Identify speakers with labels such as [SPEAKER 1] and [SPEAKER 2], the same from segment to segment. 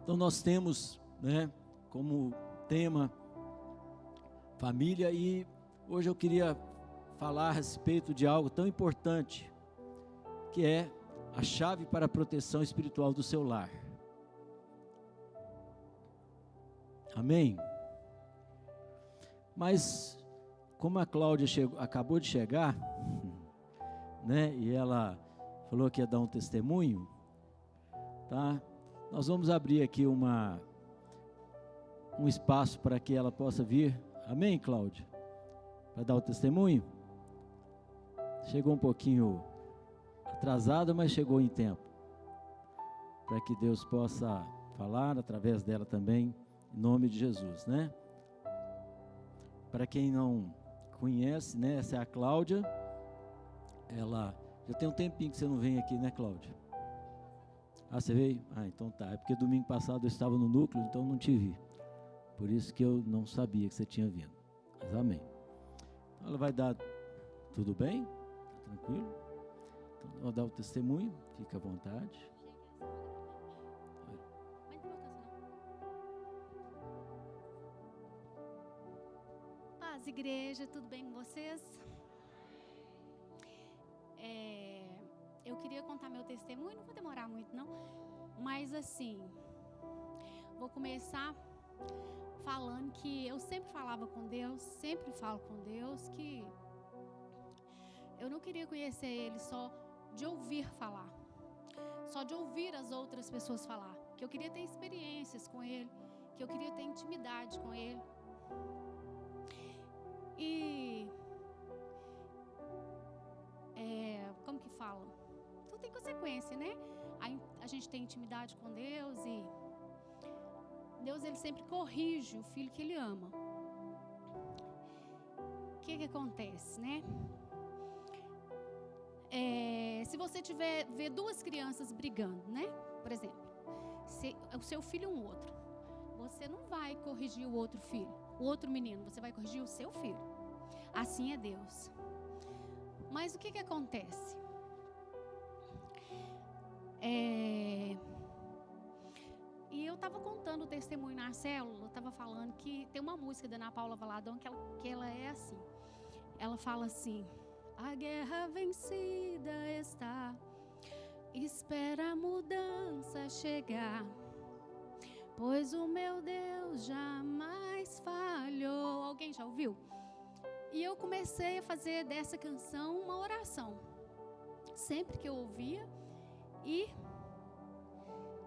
[SPEAKER 1] Então nós temos, né, como tema família, e hoje eu queria falar a respeito de algo tão importante, que é a chave para a proteção espiritual do seu lar. Amém? Mas, como a Cláudia acabou de chegar, né, e ela falou que ia dar um testemunho, tá? Nós vamos abrir aqui um espaço para que ela possa vir. Amém, Cláudia? Para dar o testemunho? Chegou um pouquinho atrasada, mas chegou em tempo, para que Deus possa falar através dela também, em nome de Jesus, né? Para quem não conhece, né, essa é a Cláudia. Ela já tem um tempinho que você não vem aqui, né, Cláudia? Ah, você veio? Ah, então tá. É porque domingo passado eu estava no núcleo, então não te vi. Por isso que eu não sabia que você tinha vindo. Mas amém. Então ela vai dar, tudo bem? Tá tranquilo? Então eu vou dar o testemunho, fica à vontade.
[SPEAKER 2] Paz, igreja, tudo bem com vocês? Eu queria contar meu testemunho, não vou demorar muito não, mas assim, vou começar falando que eu sempre falava com Deus, sempre falo com Deus, que eu não queria conhecer Ele só de ouvir falar, só de ouvir as outras pessoas falar, que eu queria ter experiências com Ele, que eu queria ter intimidade com Ele. E como que fala? Tudo tem consequência, né? A gente tem intimidade com Deus e Deus, Ele sempre corrige o filho que Ele ama. O que acontece, né? Se você ver duas crianças brigando, né? Por exemplo, o seu filho e um outro, você não vai corrigir o outro filho, o outro menino, você vai corrigir o seu filho. Assim é Deus. Mas o que acontece? E eu estava contando o testemunho na célula, eu estava falando que tem uma música da Ana Paula Valadão que ela é assim. Ela fala assim: a guerra vencida está, espera a mudança chegar, pois o meu Deus jamais falhou. Alguém já ouviu? E eu comecei a fazer dessa canção uma oração, sempre que eu ouvia e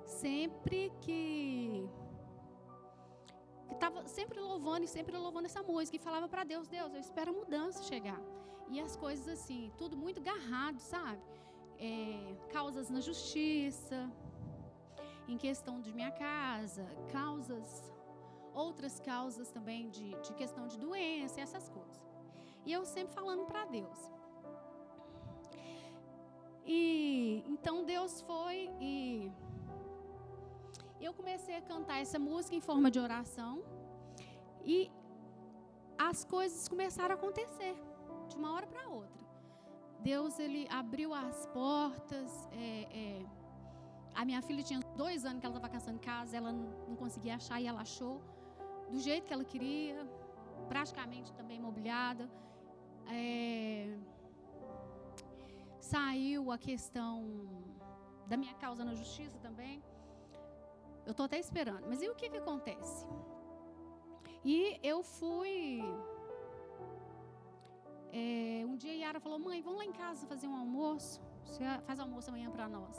[SPEAKER 2] sempre que estava sempre louvando essa música e falava para Deus: Deus, eu espero a mudança chegar. E as coisas assim, tudo muito agarrado, sabe? Causas na justiça, em questão de minha casa, outras causas também de questão de doença, essas coisas. E eu sempre falando para Deus. E então Deus foi e eu comecei a cantar essa música em forma de oração. E as coisas começaram a acontecer de uma hora para outra. Deus, Ele abriu as portas. A minha filha tinha 2 anos que ela estava caçando casa, ela não conseguia achar e ela achou do jeito que ela queria, praticamente também imobiliada. Saiu a questão da minha causa na justiça também. Eu estou até esperando. Mas e o que acontece? E eu fui... um dia a Yara falou: mãe, vamos lá em casa fazer um almoço. Você faz almoço amanhã para nós.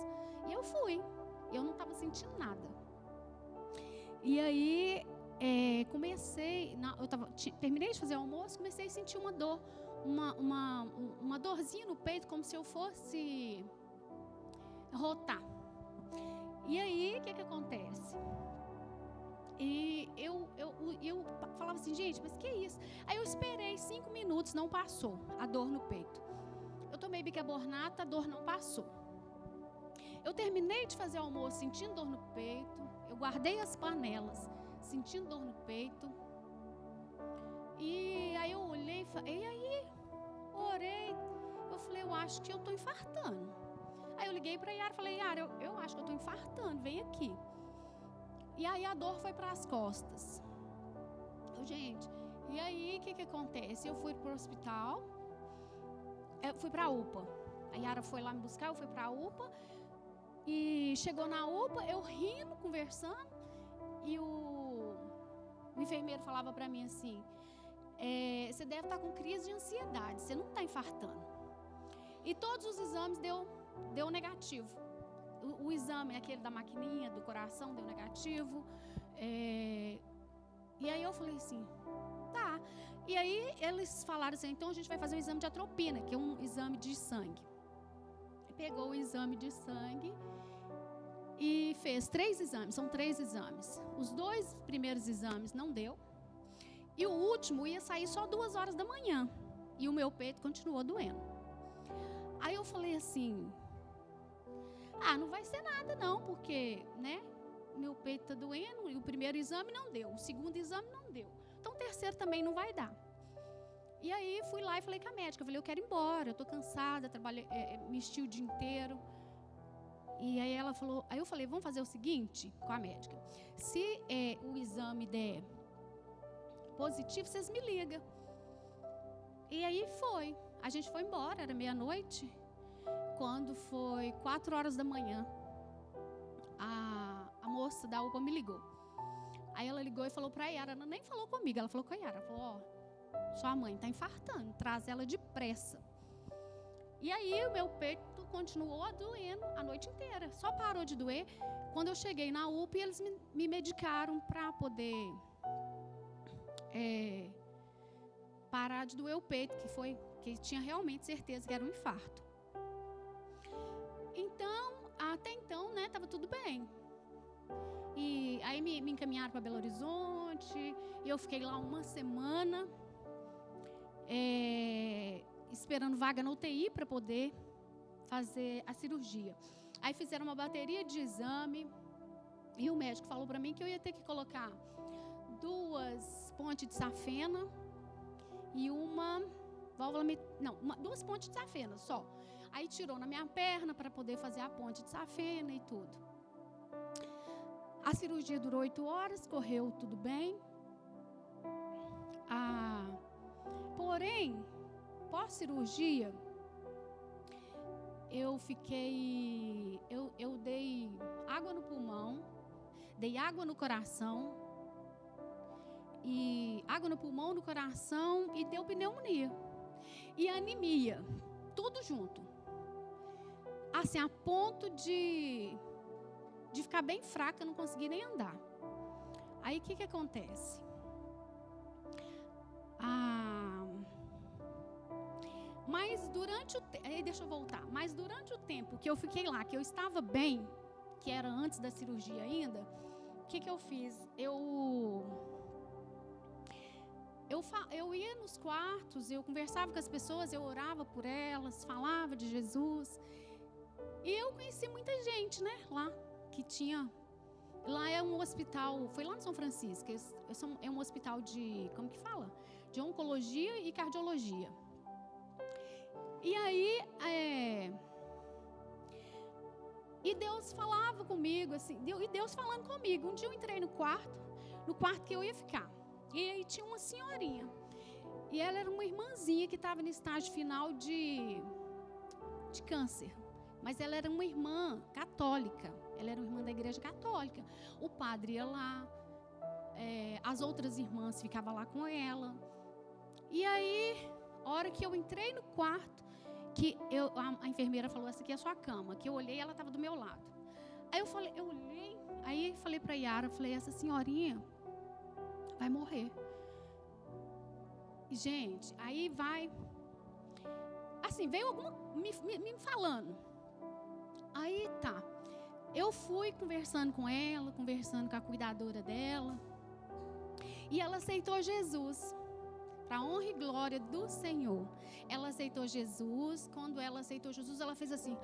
[SPEAKER 2] E eu fui. Eu não estava sentindo nada. E aí, terminei de fazer o almoço, comecei a sentir uma dor. Uma dorzinha no peito, como se eu fosse rotar. E aí, o que acontece? E eu falava assim: gente, mas que é isso? Aí eu esperei 5 minutos, não passou a dor no peito. Eu tomei bicarbonato, a dor não passou. Eu terminei de fazer o almoço sentindo dor no peito. Eu guardei as panelas sentindo dor no peito. E aí eu olhei e aí orei. Eu falei: eu acho que eu estou infartando. Aí eu liguei para Yara e falei: Yara, eu acho que eu estou infartando, vem aqui. E aí a dor foi para as costas. Gente, e aí o que acontece? Eu fui para o hospital, eu fui para a UPA. A Yara foi lá me buscar, eu fui para a UPA. E chegou na UPA, eu rindo, conversando. E o enfermeiro falava para mim assim: você deve estar com crise de ansiedade, você não está infartando. E todos os exames deu negativo. O exame, aquele da maquininha, do coração, deu negativo. E aí eu falei assim, tá. E aí eles falaram assim, então a gente vai fazer um exame de atropina, que é um exame de sangue. Pegou o exame de sangue e fez 3 exames, são 3 exames. Os 2 primeiros exames não deu. E o último ia sair só 2 horas da manhã. E o meu peito continuou doendo. Aí eu falei assim, não vai ser nada não, porque, né, meu peito tá doendo, e o primeiro exame não deu, o segundo exame não deu. Então o terceiro também não vai dar. E aí fui lá e falei com a médica, eu falei, eu quero ir embora, eu tô cansada, trabalhei, me esti o dia inteiro. E aí ela falou, aí eu falei, vamos fazer o seguinte com a médica, se o exame der positivo, vocês me ligam. E aí foi, a gente foi embora, era meia-noite. Quando foi 4 horas da manhã, a moça da UPA me ligou. Aí ela ligou e falou para a Yara, ela nem falou comigo, ela falou com a Yara, falou, sua mãe está infartando, traz ela depressa. E aí o meu peito continuou doendo a noite inteira, só parou de doer quando eu cheguei na UPA e eles me medicaram para poder parar de doer o peito, que tinha realmente certeza que era um infarto. Então, até então, né, estava tudo bem. E aí me encaminharam para Belo Horizonte, e eu fiquei lá uma semana, esperando vaga na UTI para poder fazer a cirurgia. Aí fizeram uma bateria de exame, e o médico falou para mim que eu ia ter que colocar 2 pontes de safena e uma válvula, 2 pontes de safena só. Aí tirou na minha perna para poder fazer a ponte de safena e tudo. A cirurgia durou 8 horas, correu tudo bem. Porém, pós-cirurgia, eu dei água no pulmão, dei água no coração, e água no pulmão, no coração, e deu pneumonia. E anemia, tudo junto. Assim, a ponto de ficar bem fraca, não conseguir nem andar. Aí, o que acontece? Mas durante o tempo que eu fiquei lá, que eu estava bem, que era antes da cirurgia ainda, o que eu fiz? Eu ia nos quartos, eu conversava com as pessoas, eu orava por elas, falava de Jesus. E eu conheci muita gente, né, lá, que tinha... Lá é um hospital, foi lá no São Francisco, é um hospital de, como que fala? De oncologia e cardiologia. E aí, e Deus falava comigo, assim, e Deus falando comigo. Um dia eu entrei no quarto que eu ia ficar. E aí tinha uma senhorinha. E ela era uma irmãzinha que estava no estágio final de câncer. Mas ela era uma irmã católica. Ela era uma irmã da igreja católica. O padre ia lá. As outras irmãs ficavam lá com ela. E aí, a hora que eu entrei no quarto, que a enfermeira falou, essa aqui é a sua cama. Que eu olhei, ela estava do meu lado. Aí eu olhei, aí falei para a Yara, falei, essa senhorinha vai morrer. E, gente, aí vai... Assim, veio alguma... me falando. Aí, tá. Eu fui conversando com ela, conversando com a cuidadora dela. E ela aceitou Jesus. Para a honra e glória do Senhor. Ela aceitou Jesus. Quando ela aceitou Jesus, ela fez assim...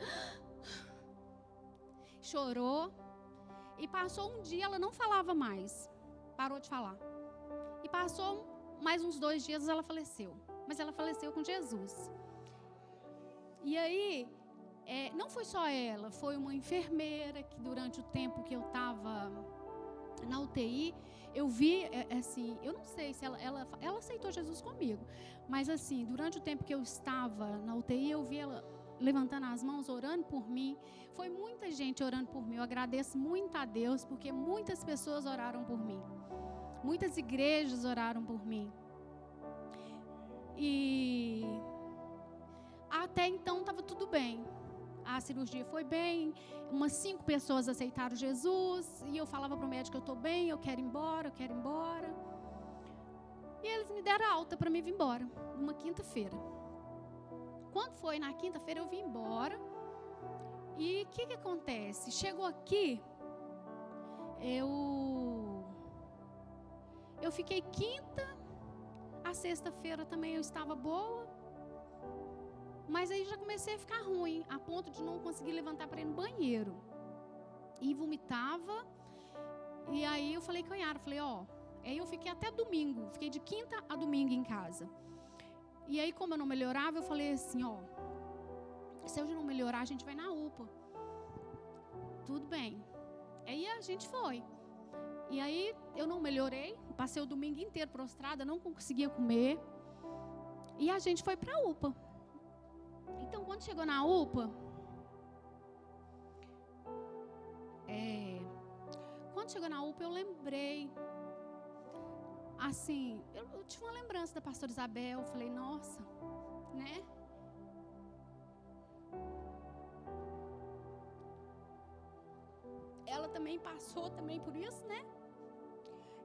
[SPEAKER 2] Chorou. E passou um dia, ela não falava mais. Parou de falar. E passou mais uns 2 dias, ela faleceu. Mas ela faleceu com Jesus. E aí, não foi só ela, foi uma enfermeira que durante o tempo que eu estava na UTI, eu vi, assim, eu não sei se ela aceitou Jesus comigo, mas assim, durante o tempo que eu estava na UTI, eu vi ela levantando as mãos, orando por mim. Foi muita gente orando por mim. Eu agradeço muito a Deus, porque muitas pessoas oraram por mim. Muitas igrejas oraram por mim. E até então estava tudo bem. A cirurgia foi bem, umas 5 pessoas aceitaram Jesus, e eu falava para o médico que eu estou bem, eu quero ir embora, eu quero ir embora. E eles me deram alta para me vir embora, numa quinta-feira. Quando foi na quinta-feira, eu vim embora. E o que acontece? Chegou aqui, eu fiquei quinta, a sexta-feira também eu estava boa. Mas aí já comecei a ficar ruim, a ponto de não conseguir levantar para ir no banheiro. E vomitava. E aí eu falei com a Yara, aí eu fiquei até domingo, fiquei de quinta a domingo em casa. E aí, como eu não melhorava, eu falei assim, se eu não melhorar, a gente vai na UPA. Tudo bem. Aí a gente foi. E aí eu não melhorei, passei o domingo inteiro prostrada, não conseguia comer. E a gente foi para a UPA. Então, quando chegou na UPA, eu lembrei, assim, eu tive uma lembrança da pastora Isabel, eu falei, nossa, né? Ela também passou também por isso, né?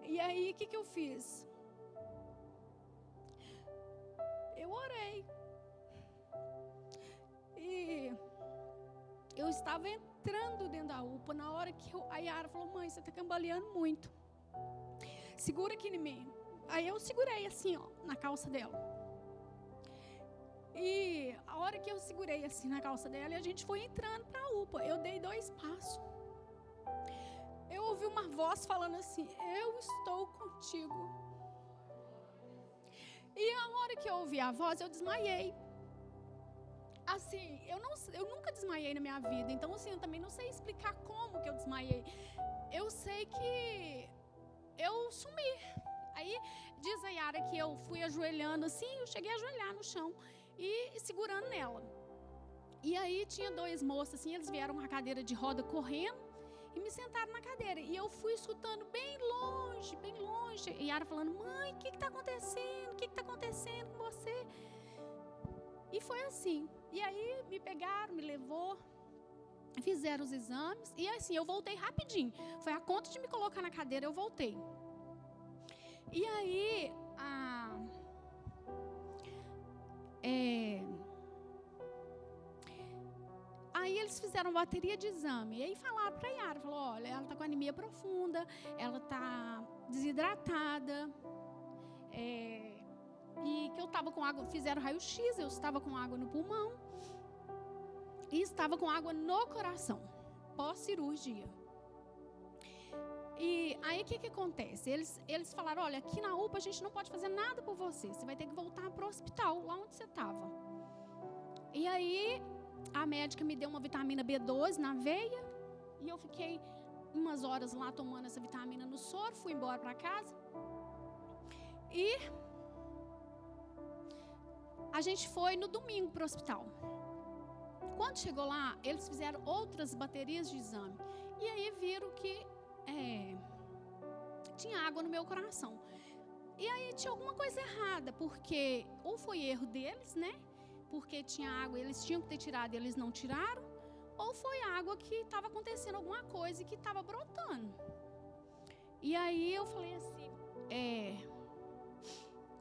[SPEAKER 2] E aí, o que eu fiz? Eu orei. E eu estava entrando dentro da UPA, na hora que a Yara falou, mãe, você está cambaleando muito. Segura aqui em mim. Aí eu segurei assim, na calça dela. E a hora que eu segurei assim na calça dela, a gente foi entrando para a UPA. Eu dei 2 passos. Eu ouvi uma voz falando assim, eu estou contigo. E a hora que eu ouvi a voz, eu desmaiei. Assim, eu nunca desmaiei na minha vida. Então, assim, eu também não sei explicar como que eu desmaiei. Eu sei que eu sumi. Aí, diz a Yara que eu fui ajoelhando assim, eu cheguei a ajoelhar no chão e segurando nela. E aí, tinha 2 moços assim, eles vieram com a cadeira de roda correndo e me sentaram na cadeira. E eu fui escutando bem longe, bem longe. E Yara falando, mãe, o que está acontecendo? O que está acontecendo com você? E foi assim. E aí me pegaram, me levou, fizeram os exames. E assim, eu voltei rapidinho. Foi a conta de me colocar na cadeira, eu voltei. E aí, aí eles fizeram uma bateria de exame. E aí falaram para a Yara, olha, ela está com anemia profunda, ela está desidratada, e que eu estava com água, fizeram raio-x, eu estava com água no pulmão e estava com água no coração, pós-cirurgia. E aí o que acontece? Eles falaram, olha, aqui na UPA a gente não pode fazer nada por você, você vai ter que voltar para o hospital, lá onde você estava. E aí a médica me deu uma vitamina B12 na veia e eu fiquei umas horas lá tomando essa vitamina no soro, fui embora para casa. E a gente foi no domingo para o hospital. Quando chegou lá, eles fizeram outras baterias de exame. E aí viram que tinha água no meu coração. E aí tinha alguma coisa errada, porque ou foi erro deles, né? Porque tinha água, eles tinham que ter tirado e eles não tiraram. Ou foi água que estava acontecendo alguma coisa e que estava brotando. E aí eu falei assim,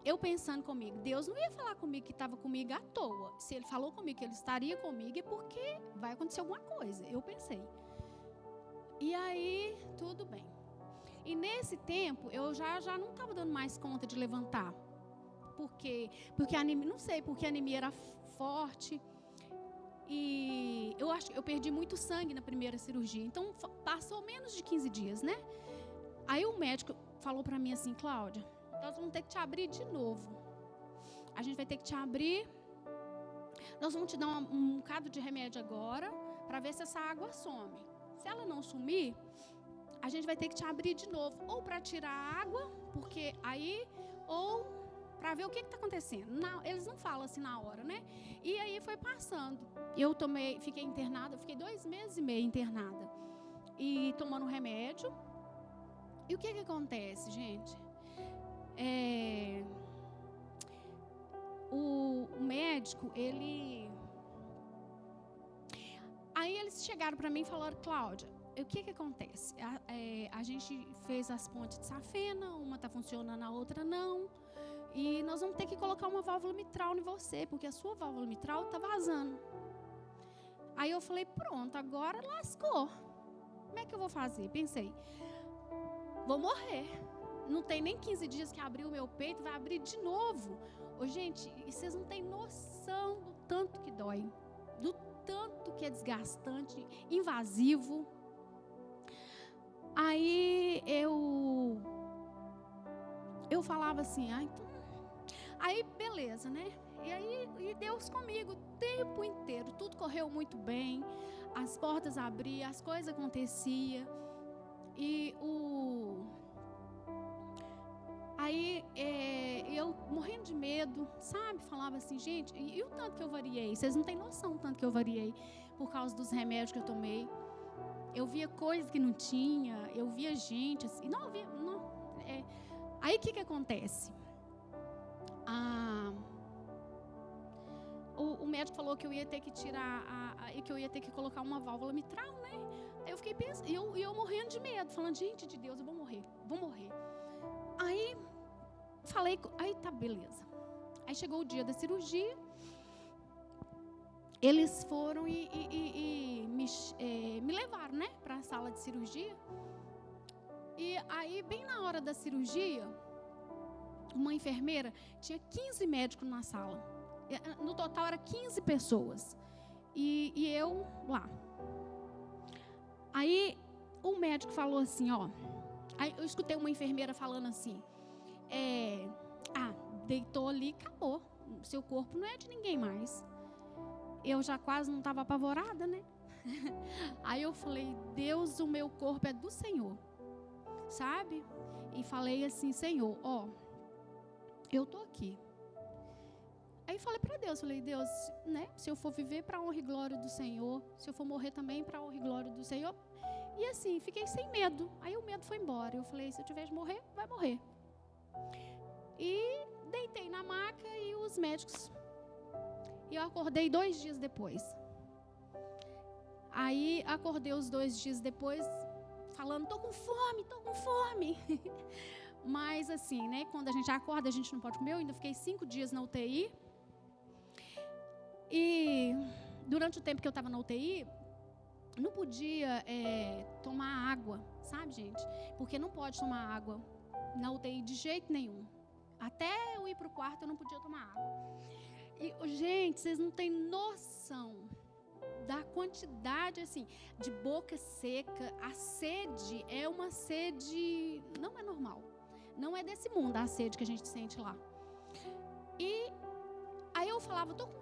[SPEAKER 2] eu pensando comigo, Deus não ia falar comigo que estava comigo à toa. Se Ele falou comigo que Ele estaria comigo, é porque vai acontecer alguma coisa. Eu pensei. E aí, tudo bem. E nesse tempo, eu já não estava dando mais conta de levantar. Porque a anemia, não sei, porque a anemia era forte. E eu acho que eu perdi muito sangue na primeira cirurgia. Então, passou menos de 15 dias, né? Aí o médico falou para mim assim, Cláudia, nós vamos ter que te abrir de novo. A gente vai ter que te abrir. Nós vamos te dar um bocado de remédio agora, para ver se essa água some. Se ela não sumir, a gente vai ter que te abrir de novo, ou para tirar a água, porque aí, ou para ver o que está acontecendo. Eles não falam assim na hora, né? E aí foi passando. Eu fiquei internada, fiquei 2 meses e meio internada. E tomando remédio. E o que acontece, gente? O médico, Aí eles chegaram para mim e falaram, Cláudia, o que acontece? A gente fez as pontes de safena, uma está funcionando, a outra não. E nós vamos ter que colocar uma válvula mitral em você, porque a sua válvula mitral está vazando. Aí eu falei, pronto, agora lascou. Como é que eu vou fazer? Pensei, vou morrer. Não tem nem 15 dias que abriu o meu peito, vai abrir de novo. Ô, gente, vocês não têm noção do tanto que dói, do tanto que é desgastante, invasivo. Aí eu falava assim, então... Aí beleza, né? E Deus comigo o tempo inteiro, tudo correu muito bem, as portas abriam, as coisas aconteciam. E Aí eu morrendo de medo, sabe? Falava assim, gente, e o tanto que eu variei? Vocês não têm noção do tanto que eu variei por causa dos remédios que eu tomei. Eu via coisas que não tinha, eu via gente assim, Aí o que acontece? O médico falou que eu ia ter que tirar, que eu ia ter que colocar uma válvula mitral, né? Aí eu fiquei pensando, e eu morrendo de medo, falando, gente de Deus, eu vou morrer. Aí falei, aí tá, beleza. Aí chegou o dia da cirurgia, eles foram e me levaram, né, para a sala de cirurgia. E aí, bem na hora da cirurgia, uma enfermeira, tinha 15 médicos na sala. No total, era 15 pessoas. E eu lá. Aí, o médico falou assim, ó. Aí eu escutei uma enfermeira falando assim, deitou ali, acabou. Seu corpo não é de ninguém mais. Eu já quase não estava apavorada, né? Aí eu falei, Deus, o meu corpo é do Senhor, sabe? E falei assim, Senhor, eu tô aqui. Aí falei para Deus, Deus, né? Se eu for viver para a honra e glória do Senhor, se eu for morrer também para a honra e glória do Senhor. E assim, fiquei sem medo. Aí o medo foi embora. Eu falei, se eu tiver de morrer, vai morrer. E deitei na maca e os médicos... E eu acordei 2 dias depois. Aí acordei os 2 dias depois, falando, tô com fome. Mas assim, né, quando a gente acorda, a gente não pode comer. Eu ainda fiquei 5 dias na UTI. E durante o tempo que eu estava na UTI, não podia tomar água, sabe, gente? Porque não pode tomar água na UTI de jeito nenhum. Até eu ir para o quarto, eu não podia tomar água. E, gente, vocês não têm noção da quantidade, assim, de boca seca. A sede é uma sede, não é normal. Não é desse mundo a sede que a gente sente lá. E aí eu falava, tô com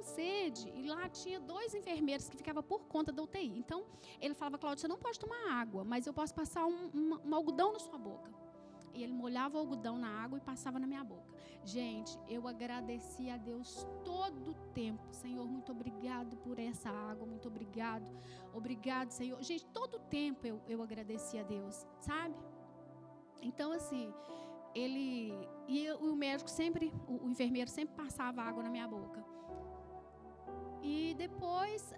[SPEAKER 2] sede. E lá tinha 2 enfermeiros que ficavam por conta da UTI. Então, ele falava, Cláudia, você não pode tomar água, mas eu posso passar um algodão na sua boca. E ele molhava o algodão na água e passava na minha boca. Gente, eu agradeci a Deus todo o tempo. Senhor, muito obrigado por essa água, muito obrigado. Obrigado, Senhor. Gente, todo o tempo eu agradeci a Deus, sabe? Então, assim, o médico sempre, o enfermeiro sempre passava água na minha boca. E depois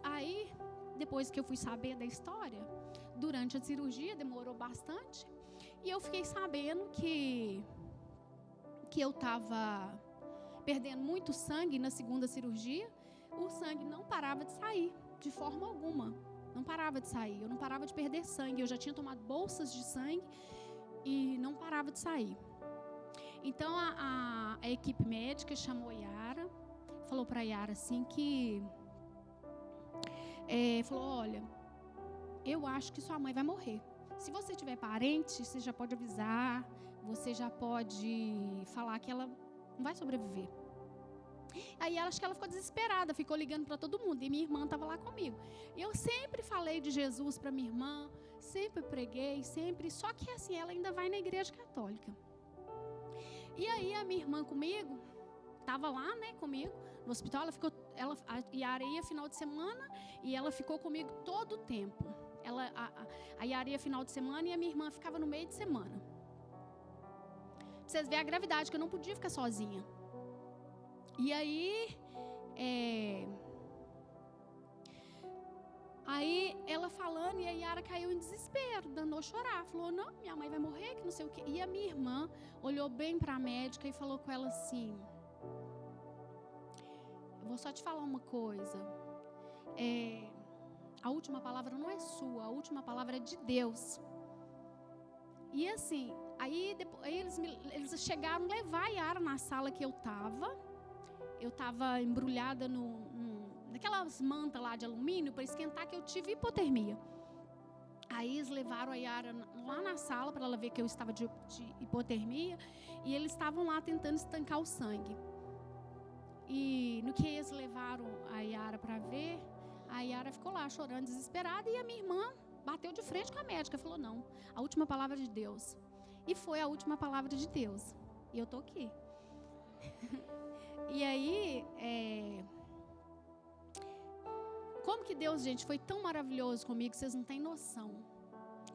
[SPEAKER 2] que eu fui saber da história, durante a cirurgia, demorou bastante. E eu fiquei sabendo que eu estava perdendo muito sangue na segunda cirurgia. O sangue não parava de sair, de forma alguma. Não parava de sair, eu não parava de perder sangue. Eu já tinha tomado bolsas de sangue e não parava de sair. Então, a equipe médica chamou Yara, falou para Yara assim que... falou, olha, eu acho que sua mãe vai morrer. Se você tiver parente, você já pode avisar, você já pode falar que ela não vai sobreviver. Aí acho que ela ficou desesperada, ficou ligando para todo mundo. E minha irmã estava lá comigo. E eu sempre falei de Jesus para minha irmã, sempre preguei, sempre, só que assim, ela ainda vai na igreja católica. E aí a minha irmã comigo, estava lá, né, comigo, no hospital, a Yara ia final de semana e ela ficou comigo todo o tempo. A Yara ia final de semana e a minha irmã ficava no meio de semana. Pra vocês verem a gravidade, que eu não podia ficar sozinha. E aí, ela falando, e a Yara caiu em desespero, danou a chorar. Falou, não, minha mãe vai morrer, que não sei o quê. E a minha irmã olhou bem para a médica e falou com ela assim, eu vou só te falar uma coisa, a última palavra não é sua, a última palavra é de Deus. E assim, aí eles chegaram a levar a Yara na sala que eu estava embrulhada naquelas mantas lá de alumínio para esquentar, que eu tive hipotermia. Aí eles levaram a Yara lá na sala para ela ver que eu estava de hipotermia, e eles estavam lá tentando estancar o sangue. E no que eles levaram a Yara para ver, a Yara ficou lá chorando, desesperada, e a minha irmã bateu de frente com a médica, falou, não, a última palavra de Deus. E foi a última palavra de Deus. E eu tô aqui. E aí, como que Deus, gente, foi tão maravilhoso comigo, vocês não têm noção.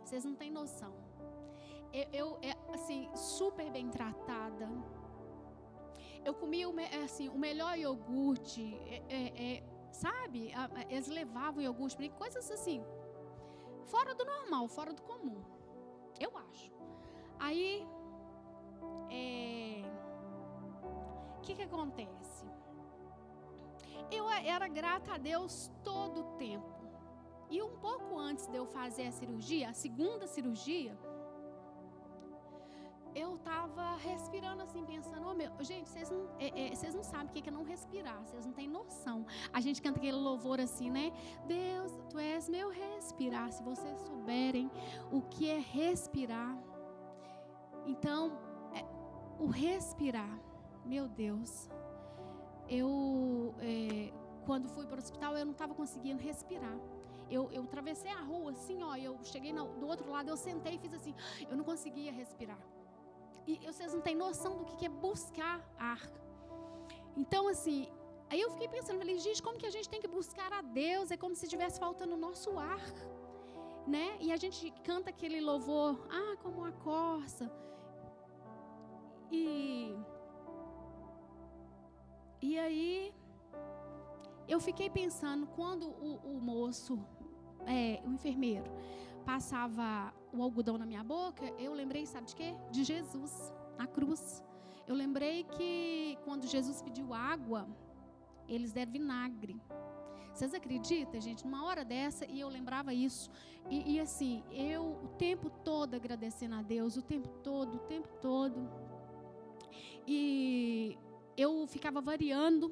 [SPEAKER 2] Vocês não têm noção. Eu assim, super bem tratada. Eu comi, assim, o melhor iogurte, sabe? Eles levavam iogurte para mim, coisas assim, fora do normal, fora do comum, eu acho. Aí, o que acontece? Eu era grata a Deus todo o tempo. E um pouco antes de eu fazer a cirurgia, a segunda cirurgia, eu estava respirando assim, pensando, gente, vocês não sabem o que é não respirar, vocês não têm noção. A gente canta aquele louvor assim, né? Deus, tu és meu respirar. Se vocês souberem o que é respirar. Então, o respirar, meu Deus, quando fui para o hospital, eu não estava conseguindo respirar. Eu atravessei a rua assim, eu cheguei do outro lado, eu sentei e fiz assim, eu não conseguia respirar. E vocês não têm noção do que é buscar ar. Então, assim, aí eu fiquei pensando, falei, gente, como que a gente tem que buscar a Deus? É como se estivesse faltando o nosso ar, né? E a gente canta aquele louvor, como a corça. E aí, eu fiquei pensando, quando o moço, o enfermeiro, passava o algodão na minha boca, eu lembrei, sabe de quê? De Jesus, na cruz. Eu lembrei que quando Jesus pediu água, eles deram vinagre. Vocês acreditam, gente? Numa hora dessa, e eu lembrava isso. E assim, eu o tempo todo agradecendo a Deus, o tempo todo. E eu ficava variando.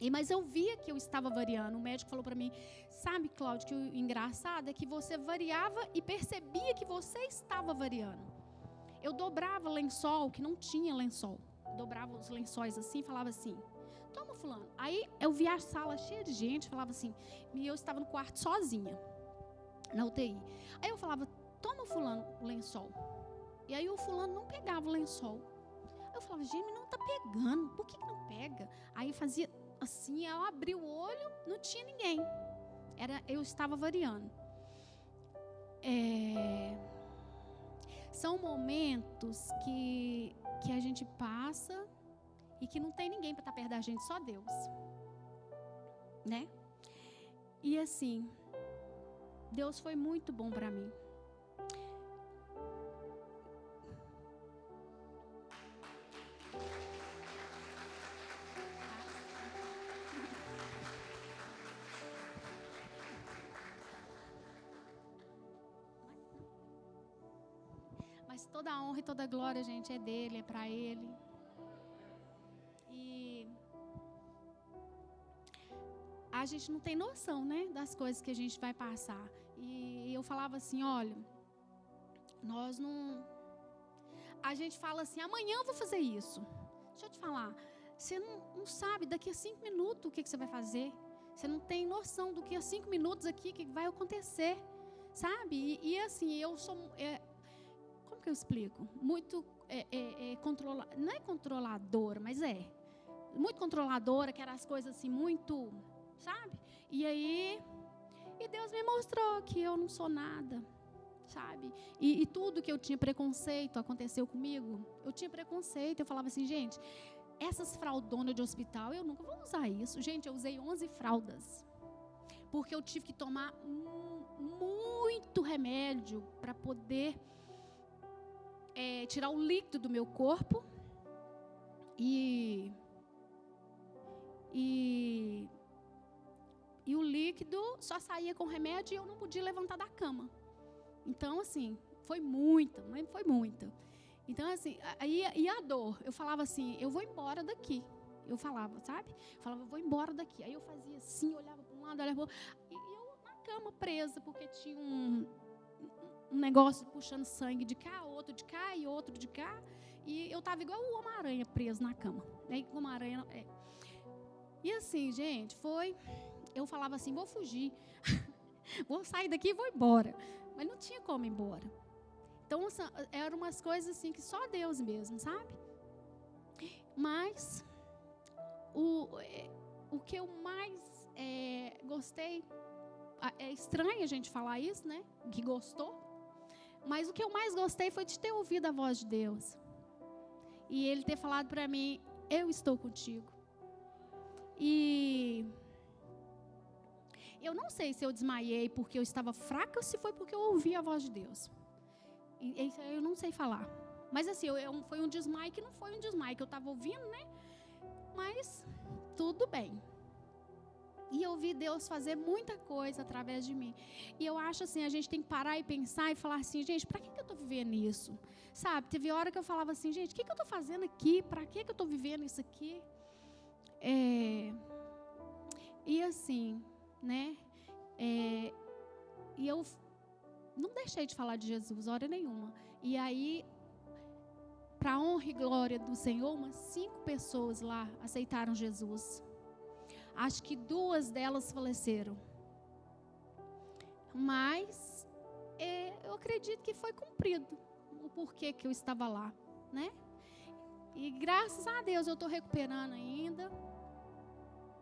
[SPEAKER 2] Mas eu via que eu estava variando. O médico falou para mim, sabe, Cláudio, que o engraçado é que você variava e percebia que você estava variando. Eu dobrava lençol, que não tinha lençol. Dobrava os lençóis assim, falava assim, toma, fulano. Aí eu via a sala cheia de gente, falava assim, e eu estava no quarto sozinha, na UTI. Aí eu falava, toma, fulano, o lençol. E aí o fulano não pegava o lençol. Eu falava, gente, não tá pegando, por que não pega? Aí fazia assim, eu abri o olho, não tinha ninguém. Eu estava variando. São momentos que a gente passa e que não tem ninguém para estar perto da gente, só Deus, né? E assim, Deus foi muito bom para mim. Mas toda a honra e toda a glória, gente, é dele, é para ele. E a gente não tem noção, né, das coisas que a gente vai passar. E eu falava assim, olha, nós não... A gente fala assim, amanhã eu vou fazer isso. Deixa eu te falar, você não sabe daqui a 5 minutos o que você vai fazer. Você não tem noção do que a 5 minutos aqui que vai acontecer. sabe? E assim, eu sou, como que eu explico? Muito não é controladora, mas muito controladora, que eram as coisas assim, muito, sabe? E aí, Deus me mostrou que eu não sou nada, sabe? E tudo que eu tinha preconceito aconteceu comigo. Eu tinha preconceito, eu falava assim, gente, essas fraldonas de hospital, eu nunca vou usar isso. Gente, eu usei 11 fraldas, porque eu tive que tomar muito remédio para poder tirar o líquido do meu corpo e o líquido só saía com remédio e eu não podia levantar da cama. Então, assim, foi muita. Então, assim, e a dor, eu falava assim, eu vou embora daqui. Eu falava, sabe? Eu falava, eu vou embora daqui. Aí eu fazia assim, olhava para um lado, olhava para o outro. E eu na cama presa, porque tinha um negócio puxando sangue de cá, outro de cá e outro de cá. E eu tava igual o Homem-Aranha preso na cama. Né? Homem-Aranha, E assim, gente, eu falava assim, vou fugir. Vou sair daqui e vou embora. Mas não tinha como ir embora. Então, eram umas coisas assim que só Deus mesmo, sabe? Mas o que eu mais gostei, é estranho a gente falar isso, né? Que gostou. Mas o que eu mais gostei foi de ter ouvido a voz de Deus. E Ele ter falado para mim, eu estou contigo. E eu não sei se eu desmaiei porque eu estava fraca ou se foi porque eu ouvi a voz de Deus. Isso eu não sei falar. Mas assim, foi um desmaio que não foi um desmaio, que eu estava ouvindo, né? Mas tudo bem. E eu vi Deus fazer muita coisa através de mim. E eu acho assim, a gente tem que parar e pensar e falar assim, gente, para que eu estou vivendo isso? Sabe, teve hora que eu falava assim, gente, o que eu estou fazendo aqui? Para que eu estou vivendo isso aqui? E assim, né? E eu não deixei de falar de Jesus, hora nenhuma. E aí, para a honra e glória do Senhor, umas 5 pessoas lá aceitaram Jesus. Acho que 2 delas faleceram. Mas eu acredito que foi cumprido o porquê que eu estava lá, né? E graças a Deus eu estou recuperando ainda.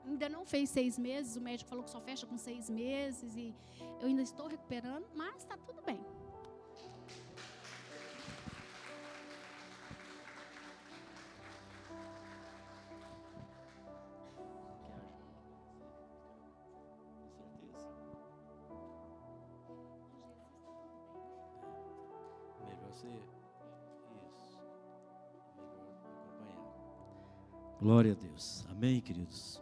[SPEAKER 2] Ainda não fez 6 meses, o médico falou que só fecha com 6 meses e eu ainda estou recuperando, mas está tudo bem.
[SPEAKER 1] Melhor você... Isso. Melhor acompanhar. Glória a Deus. Amém, queridos?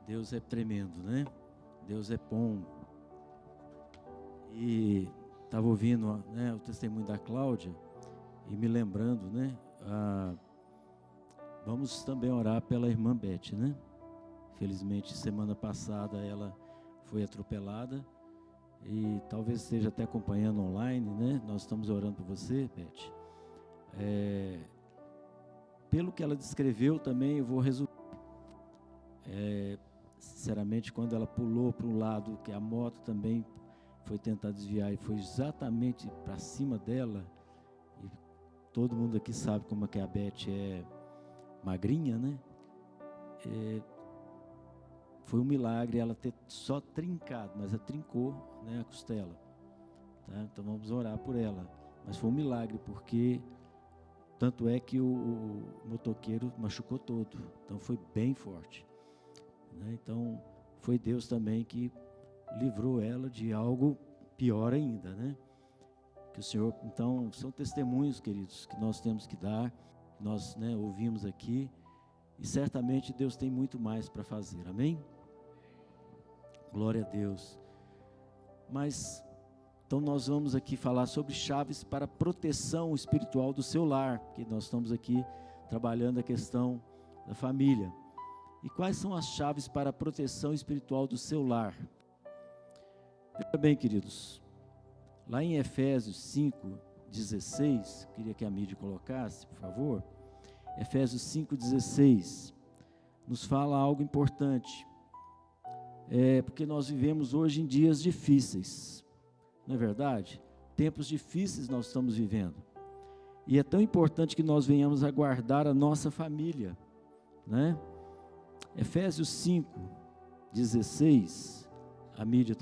[SPEAKER 1] Deus é tremendo, né? Deus é bom. E estava ouvindo, né, o testemunho da Cláudia e me lembrando, né? Vamos também orar pela irmã Beth, né? Felizmente, semana passada ela foi atropelada e talvez esteja até acompanhando online, né? Nós estamos orando por você, Beth. Pelo que ela descreveu também, eu vou resumir. Sinceramente, quando ela pulou para um lado, que a moto também foi tentar desviar e foi exatamente para cima dela, e todo mundo aqui sabe como é que a Beth é magrinha, né? Foi um milagre ela ter só trincado, mas ela trincou, né, a costela, tá? Então vamos orar por ela, mas foi um milagre, porque tanto é que o motoqueiro machucou todo, então foi bem forte, né? Então foi Deus também que livrou ela de algo pior ainda, né? Que o Senhor, então, são testemunhos, queridos, que nós temos que dar, que nós, né, ouvimos aqui, e certamente Deus tem muito mais para fazer, amém? Glória a Deus. Mas, então nós vamos aqui falar sobre chaves para proteção espiritual do seu lar, porque nós estamos aqui trabalhando a questão da família. E quais são as chaves para a proteção espiritual do seu lar? Veja bem, queridos, lá em Efésios 5:16, queria que a mídia colocasse, por favor. Efésios 5:16 nos fala algo importante. Porque nós vivemos hoje em dias difíceis. não é verdade? Tempos difíceis nós estamos vivendo. E é tão importante que nós venhamos a guardar a nossa família, né? Efésios 5:16, a mídia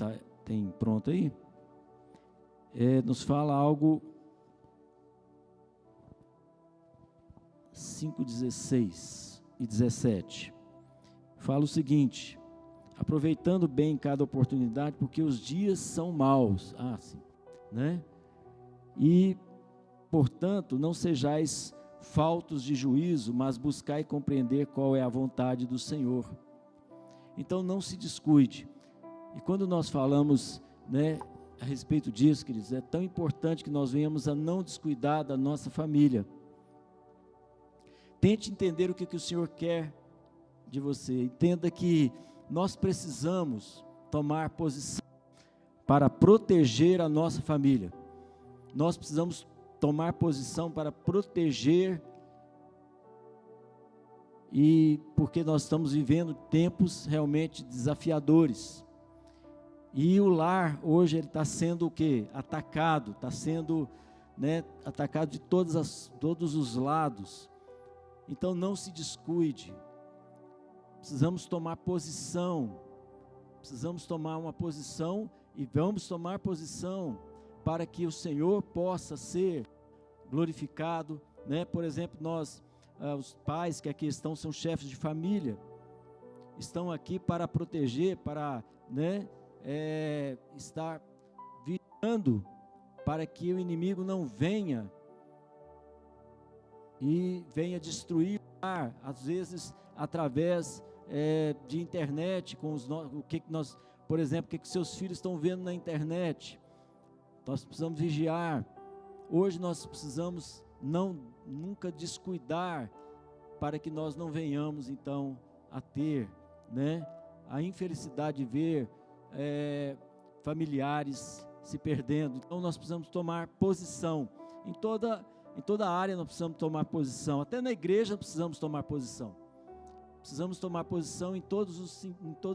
[SPEAKER 1] tem pronto aí, nos fala algo, 5:16 e 17, fala o seguinte: aproveitando bem cada oportunidade, porque os dias são maus, né? E, portanto, não sejais faltos de juízo, mas buscai compreender qual é a vontade do Senhor. Então não se descuide. E quando nós falamos, né, a respeito disso, queridos, é tão importante que nós venhamos a não descuidar da nossa família. Tente entender o que o Senhor quer de você. Entenda que nós precisamos tomar posição para proteger a nossa família. Nós precisamos tomar posição para proteger, e porque nós estamos vivendo tempos realmente desafiadores. E o lar hoje ele está sendo o quê? Atacado, está sendo, né, atacado de todos os lados. Então não se descuide. Precisamos tomar posição. Precisamos tomar uma posição e vamos tomar posição para que o Senhor possa ser glorificado, né? Por exemplo, nós, os pais que aqui estão, são chefes de família, estão aqui para proteger, para, né, estar vigiando, para que o inimigo não venha e venha destruir o lar, às vezes através de internet, com o que nós, por exemplo, o que seus filhos estão vendo na internet. Nós precisamos vigiar. Hoje nós precisamos nunca descuidar, para que nós não venhamos então a ter, né, a infelicidade de ver familiares se perdendo. Então nós precisamos tomar posição. Em toda área nós precisamos tomar posição. Até na igreja precisamos tomar posição. Precisamos tomar posição em todo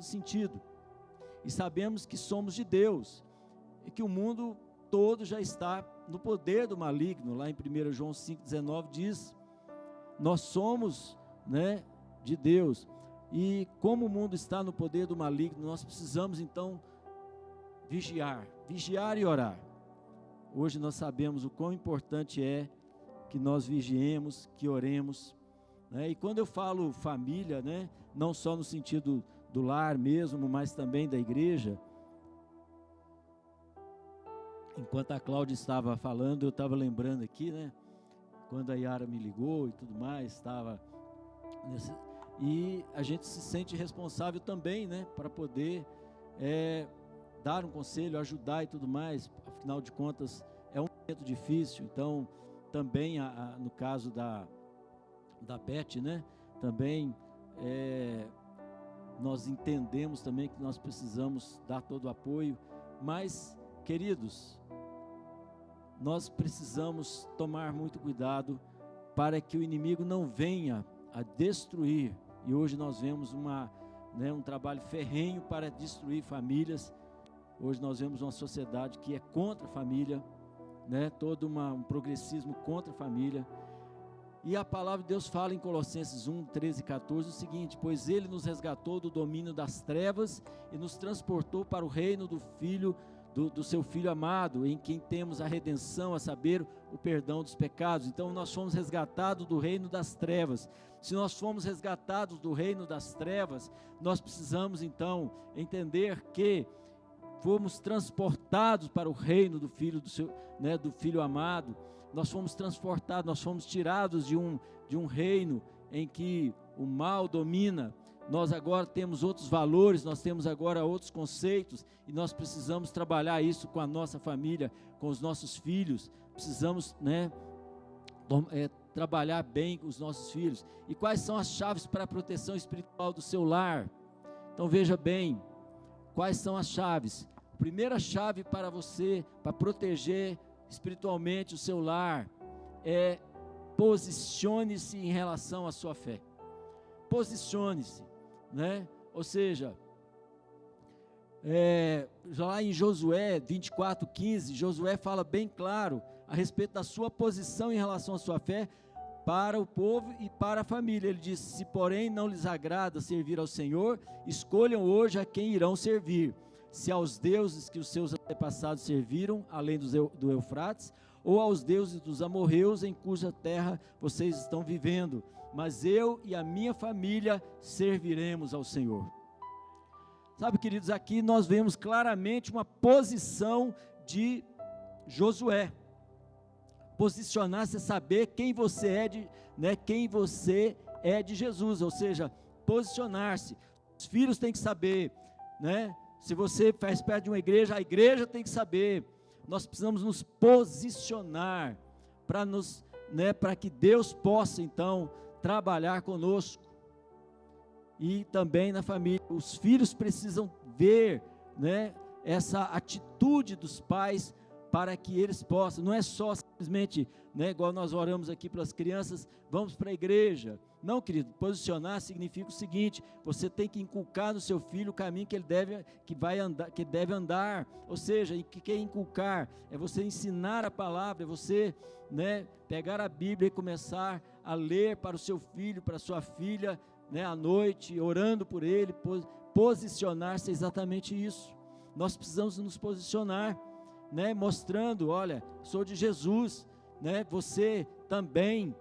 [SPEAKER 1] sentido. E sabemos que somos de Deus e que o mundo todo já está no poder do maligno. Lá em 1 João 5,19 diz: nós somos, né, de Deus. E como o mundo está no poder do maligno, nós precisamos então vigiar e orar. Hoje nós sabemos o quão importante é que nós vigiemos, que oremos, né? E quando eu falo família, né, não só no sentido do lar mesmo, mas também da igreja. Enquanto a Cláudia estava falando, eu estava lembrando aqui, né, quando a Yara me ligou e tudo mais, e a gente se sente responsável também, né, para poder dar um conselho, ajudar e tudo mais. Afinal de contas, é um momento difícil. Então, também no caso da Beth, né, também nós entendemos também que nós precisamos dar todo o apoio. Mas, queridos, nós precisamos tomar muito cuidado para que o inimigo não venha a destruir. E hoje nós vemos um trabalho ferrenho para destruir famílias. Hoje nós vemos uma sociedade que é contra a família, né? Todo um progressismo contra a família. E a palavra de Deus fala em Colossenses 1, 13 e 14 o seguinte: pois ele nos resgatou do domínio das trevas e nos transportou para o reino do Filho, do seu Filho amado, em quem temos a redenção, a saber, o perdão dos pecados. Então nós fomos resgatados do reino das trevas. Se nós fomos resgatados do reino das trevas, nós precisamos então entender que fomos transportados para o reino do Filho, do Filho amado. Nós fomos transportados, nós fomos tirados de um reino em que o mal domina. Nós agora temos outros valores, nós temos agora outros conceitos, e nós precisamos trabalhar isso com a nossa família, com os nossos filhos. Precisamos, né, trabalhar bem com os nossos filhos. E quais são as chaves para a proteção espiritual do seu lar? Então veja bem, quais são as chaves? A primeira chave para você, para proteger espiritualmente o seu lar, é: posicione-se em relação à sua fé. Posicione-se, né? Ou seja, lá em Josué 24:15, Josué fala bem claro a respeito da sua posição em relação à sua fé para o povo e para a família. Ele diz: se porém não lhes agrada servir ao Senhor, escolham hoje a quem irão servir, se aos deuses que os seus antepassados serviram, além do Eufrates, ou aos deuses dos amorreus em cuja terra vocês estão vivendo, mas eu e a minha família serviremos ao Senhor. Sabe, queridos, aqui nós vemos claramente uma posição de Josué. Posicionar-se é saber quem você é quem você é de Jesus, ou seja, posicionar-se. Os filhos têm que saber, se você faz parte de uma igreja, a igreja tem que saber. Nós precisamos nos posicionar para que Deus possa então trabalhar conosco. E também na família, os filhos precisam ver, essa atitude dos pais, para que eles possam, não é só simplesmente, igual nós oramos aqui pelas crianças, vamos para a igreja. Não, querido, posicionar significa o seguinte: você tem que inculcar no seu filho o caminho que deve andar. Ou seja, o que é inculcar? É você ensinar a palavra, é você pegar a Bíblia e começar a ler para o seu filho, para a sua filha, à noite, orando por ele. Posicionar-se é exatamente isso. Nós precisamos nos posicionar, mostrando: olha, sou de Jesus, você também.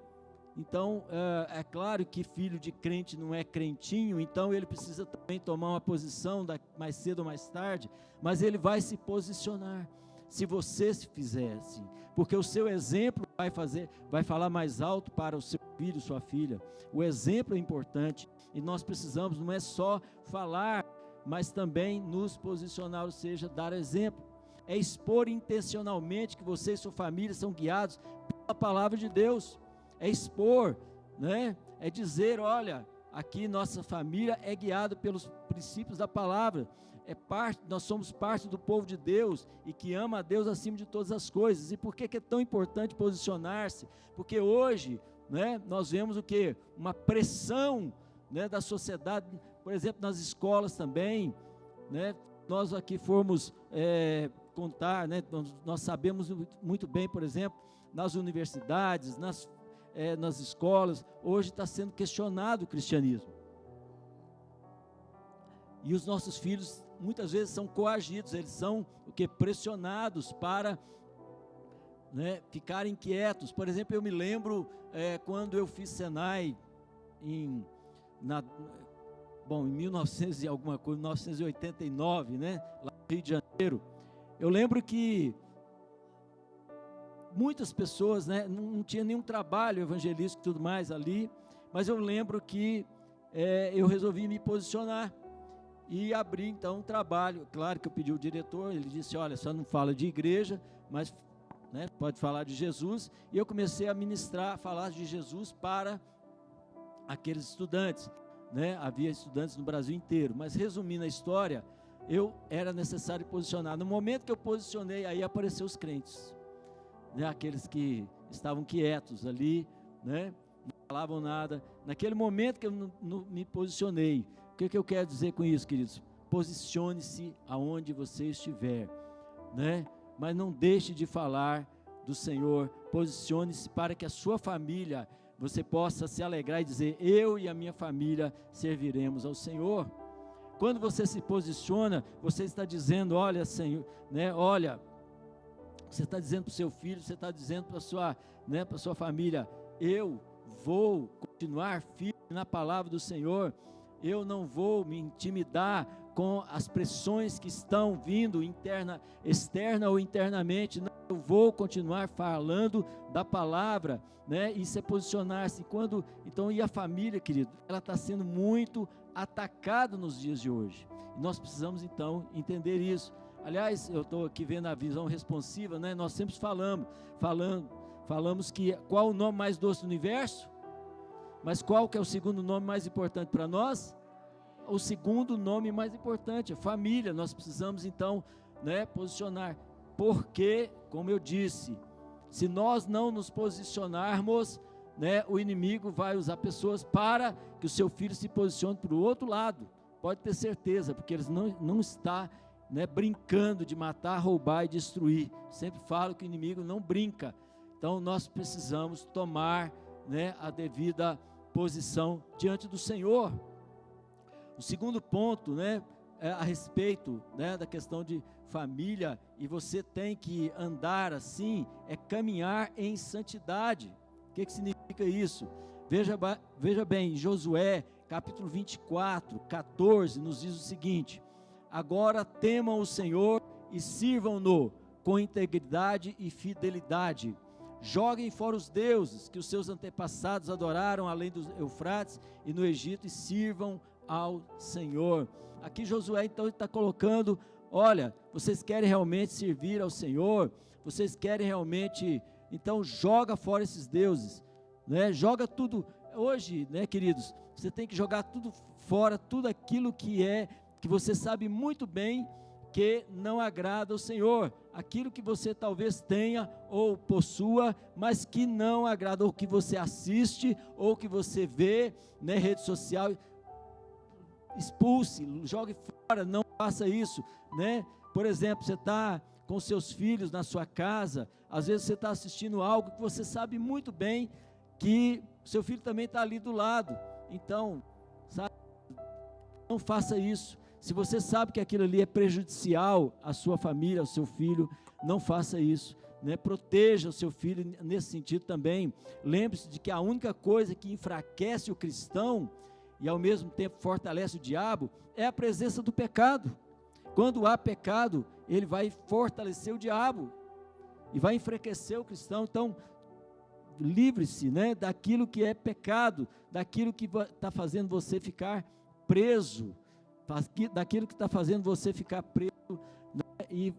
[SPEAKER 1] Então, é claro que filho de crente não é crentinho, então ele precisa também tomar uma posição mais cedo ou mais tarde, mas ele vai se posicionar, se você se fizer assim, porque o seu exemplo vai falar mais alto para o seu filho, sua filha. O exemplo é importante, e nós precisamos, não é só falar, mas também nos posicionar, ou seja, dar exemplo. É expor intencionalmente que você e sua família são guiados pela palavra de Deus. É expor, é dizer: olha, aqui nossa família é guiada pelos princípios da palavra, nós somos parte do povo de Deus, e que ama a Deus acima de todas as coisas. E por que é tão importante posicionar-se? Porque hoje, nós vemos o quê? Uma pressão, da sociedade, por exemplo, nas escolas também, nós aqui formos contar, nós sabemos muito bem, por exemplo, nas universidades, nas escolas, hoje está sendo questionado o cristianismo, e os nossos filhos muitas vezes são coagidos, eles são pressionados para ficarem quietos. Por exemplo, eu me lembro quando eu fiz Senai em 1989, lá no Rio de Janeiro. Eu lembro que muitas pessoas, não tinha nenhum trabalho evangelístico e tudo mais ali, mas eu lembro que eu resolvi me posicionar e abrir então um trabalho. Claro que eu pedi ao diretor, ele disse: olha, só não fala de igreja, mas pode falar de Jesus. E eu comecei a ministrar, a falar de Jesus para aqueles estudantes, havia estudantes no Brasil inteiro, mas resumindo a história, era necessário posicionar. No momento que eu posicionei, aí apareceram os crentes, aqueles que estavam quietos ali, não falavam nada. Naquele momento que eu me posicionei, o que eu quero dizer com isso, queridos? Posicione-se aonde você estiver, mas não deixe de falar do Senhor. Posicione-se para que a sua família, você possa se alegrar e dizer: eu e a minha família serviremos ao Senhor. Quando você se posiciona, você está dizendo: olha, Senhor, olha, você está dizendo para o seu filho, você está dizendo para a sua família: eu vou continuar firme na palavra do Senhor, eu não vou me intimidar com as pressões que estão vindo externa ou internamente. Não, eu vou continuar falando da palavra, Isso é posicionar-se. Então, e a família, querido, ela está sendo muito atacada nos dias de hoje. E nós precisamos então entender isso. Aliás, eu estou aqui vendo a visão responsiva, Nós sempre falamos que qual o nome mais doce do universo? Mas qual que é o segundo nome mais importante para nós? O segundo nome mais importante, a família. Nós precisamos então, posicionar. Porque, como eu disse, se nós não nos posicionarmos, o inimigo vai usar pessoas para que o seu filho se posicione para o outro lado. Pode ter certeza, porque ele não está né, brincando de matar, roubar e destruir. Sempre falo que o inimigo não brinca. Então nós precisamos tomar, né, a devida posição diante do Senhor. O segundo ponto, né, é a respeito, né, da questão de família, e você tem que andar assim, é caminhar em santidade. O que significa isso? Veja bem, Josué, capítulo 24, 14, nos diz o seguinte: agora temam o Senhor e sirvam-no com integridade e fidelidade. Joguem fora os deuses que os seus antepassados adoraram além dos Eufrates e no Egito, e sirvam ao Senhor. Aqui Josué então está colocando: olha, vocês querem realmente servir ao Senhor? Vocês querem realmente, então joga fora esses deuses, né? Joga tudo. Hoje, né, queridos, você tem que jogar tudo fora, tudo aquilo que você sabe muito bem que não agrada ao Senhor, aquilo que você talvez tenha ou possua, mas que não agrada, ou que você assiste, ou que você vê, né, rede social. Expulse, jogue fora, não faça isso, né? Por exemplo, você está com seus filhos na sua casa, às vezes você está assistindo algo que você sabe muito bem que seu filho também está ali do lado, então, sabe, não faça isso. Se você sabe que aquilo ali é prejudicial à sua família, ao seu filho, não faça isso, né? Proteja o seu filho nesse sentido também. Lembre-se de que a única coisa que enfraquece o cristão e ao mesmo tempo fortalece o diabo é a presença do pecado. Quando há pecado, ele vai fortalecer o diabo e vai enfraquecer o cristão. Então, livre-se, né, daquilo que é pecado, daquilo que está fazendo você ficar preso, daquilo que está fazendo você ficar preso, né, e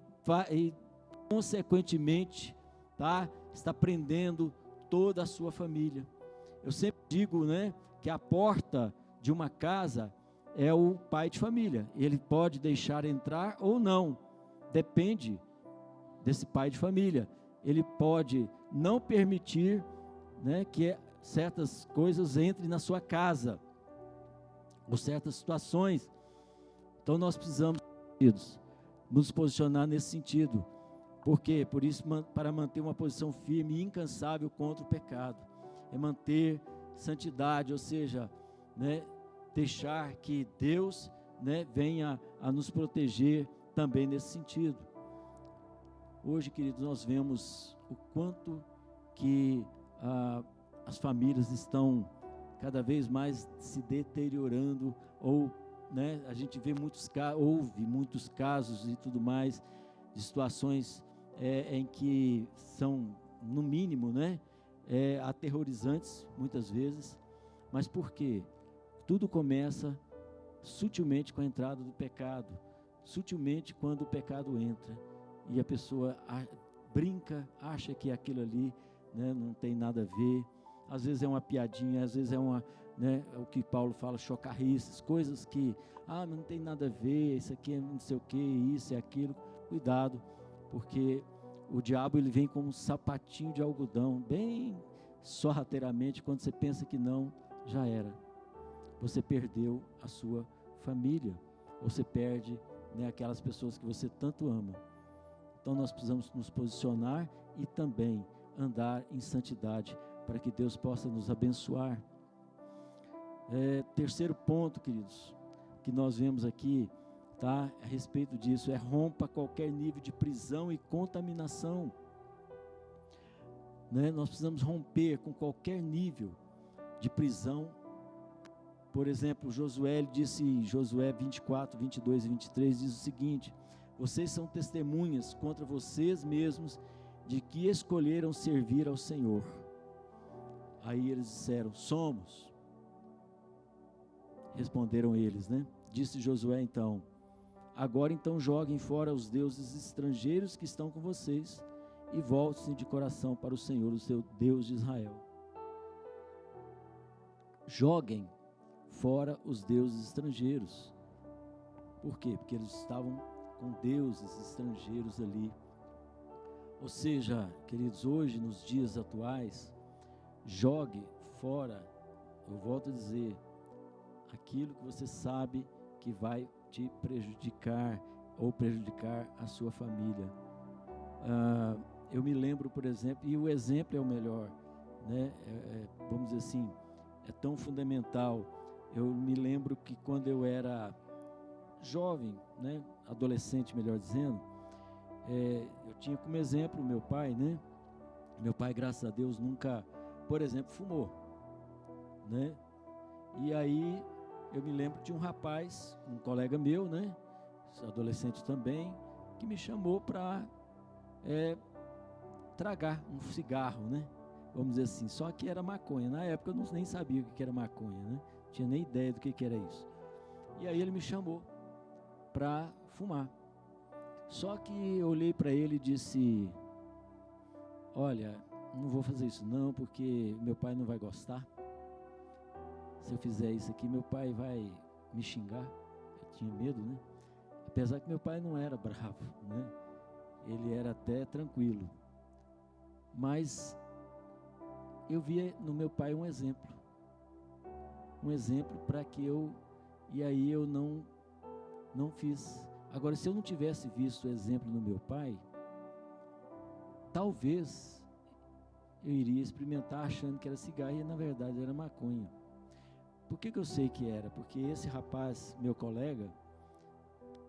[SPEAKER 1] consequentemente, tá, está prendendo toda a sua família. Eu sempre digo, né, que a porta de uma casa é o pai de família. Ele pode deixar entrar ou não, depende desse pai de família. Ele pode não permitir, né, que certas coisas entrem na sua casa, ou certas situações. Então nós precisamos, queridos, nos posicionar nesse sentido. Por quê? Por isso, para manter uma posição firme e incansável contra o pecado, é manter santidade, ou seja, né, deixar que Deus, né, venha a nos proteger também nesse sentido. Hoje, queridos, nós vemos o quanto que as famílias estão cada vez mais se deteriorando, ou, né, a gente vê ouve muitos casos e tudo mais, de situações em que são, no mínimo, né, aterrorizantes muitas vezes. Mas por quê? Tudo começa sutilmente com a entrada do pecado, sutilmente quando o pecado entra e a pessoa brinca, acha que aquilo ali, né, não tem nada a ver. Às vezes é uma piadinha, às vezes é né, o que Paulo fala, chocarrices, coisas que, não tem nada a ver, isso aqui é não sei o que, isso é aquilo. Cuidado, porque o diabo, ele vem como um sapatinho de algodão, bem sorrateiramente. Quando você pensa que não, já era. Você perdeu a sua família, ou você perde, né, aquelas pessoas que você tanto ama. Então nós precisamos nos posicionar e também andar em santidade, para que Deus possa nos abençoar. Terceiro ponto, queridos, que nós vemos aqui, tá, a respeito disso, rompa qualquer nível de prisão e contaminação, né? Nós precisamos romper com qualquer nível de prisão. Por exemplo, Josué, ele disse em Josué 24, 22 e 23, diz o seguinte: vocês são testemunhas contra vocês mesmos de que escolheram servir ao Senhor. Aí eles disseram: somos. Responderam eles, né? Disse Josué então: agora então joguem fora os deuses estrangeiros que estão com vocês e voltem-se de coração para o Senhor, o seu Deus de Israel. Joguem fora os deuses estrangeiros. Por quê? Porque eles estavam com deuses estrangeiros ali. Ou seja, queridos, hoje, nos dias atuais, jogue fora, eu volto a dizer, aquilo que você sabe que vai te prejudicar, ou prejudicar a sua família. Eu me lembro, por exemplo, e o exemplo é o melhor, né? Vamos dizer assim, é tão fundamental. Eu me lembro que quando eu era jovem, né, adolescente, melhor dizendo, eu tinha como exemplo meu pai, né? Meu pai, graças a Deus, nunca, por exemplo, fumou, né? E aí eu me lembro de um rapaz, um colega meu, né, adolescente também, que me chamou para tragar um cigarro, né? Vamos dizer assim, só que era maconha. Na época eu nem sabia o que era maconha, né? Não tinha nem ideia do que era isso. E aí ele me chamou para fumar. Só que eu olhei para ele e disse: olha, não vou fazer isso não, porque meu pai não vai gostar. Se eu fizer isso aqui, meu pai vai me xingar. Eu tinha medo, né? Apesar que meu pai não era bravo, né? Ele era até tranquilo. Mas eu via no meu pai um exemplo para que eu, e aí eu não fiz. Agora, se eu não tivesse visto o exemplo no meu pai, talvez eu iria experimentar achando que era cigarro e na verdade era maconha. Por que eu sei que era? Porque esse rapaz, meu colega,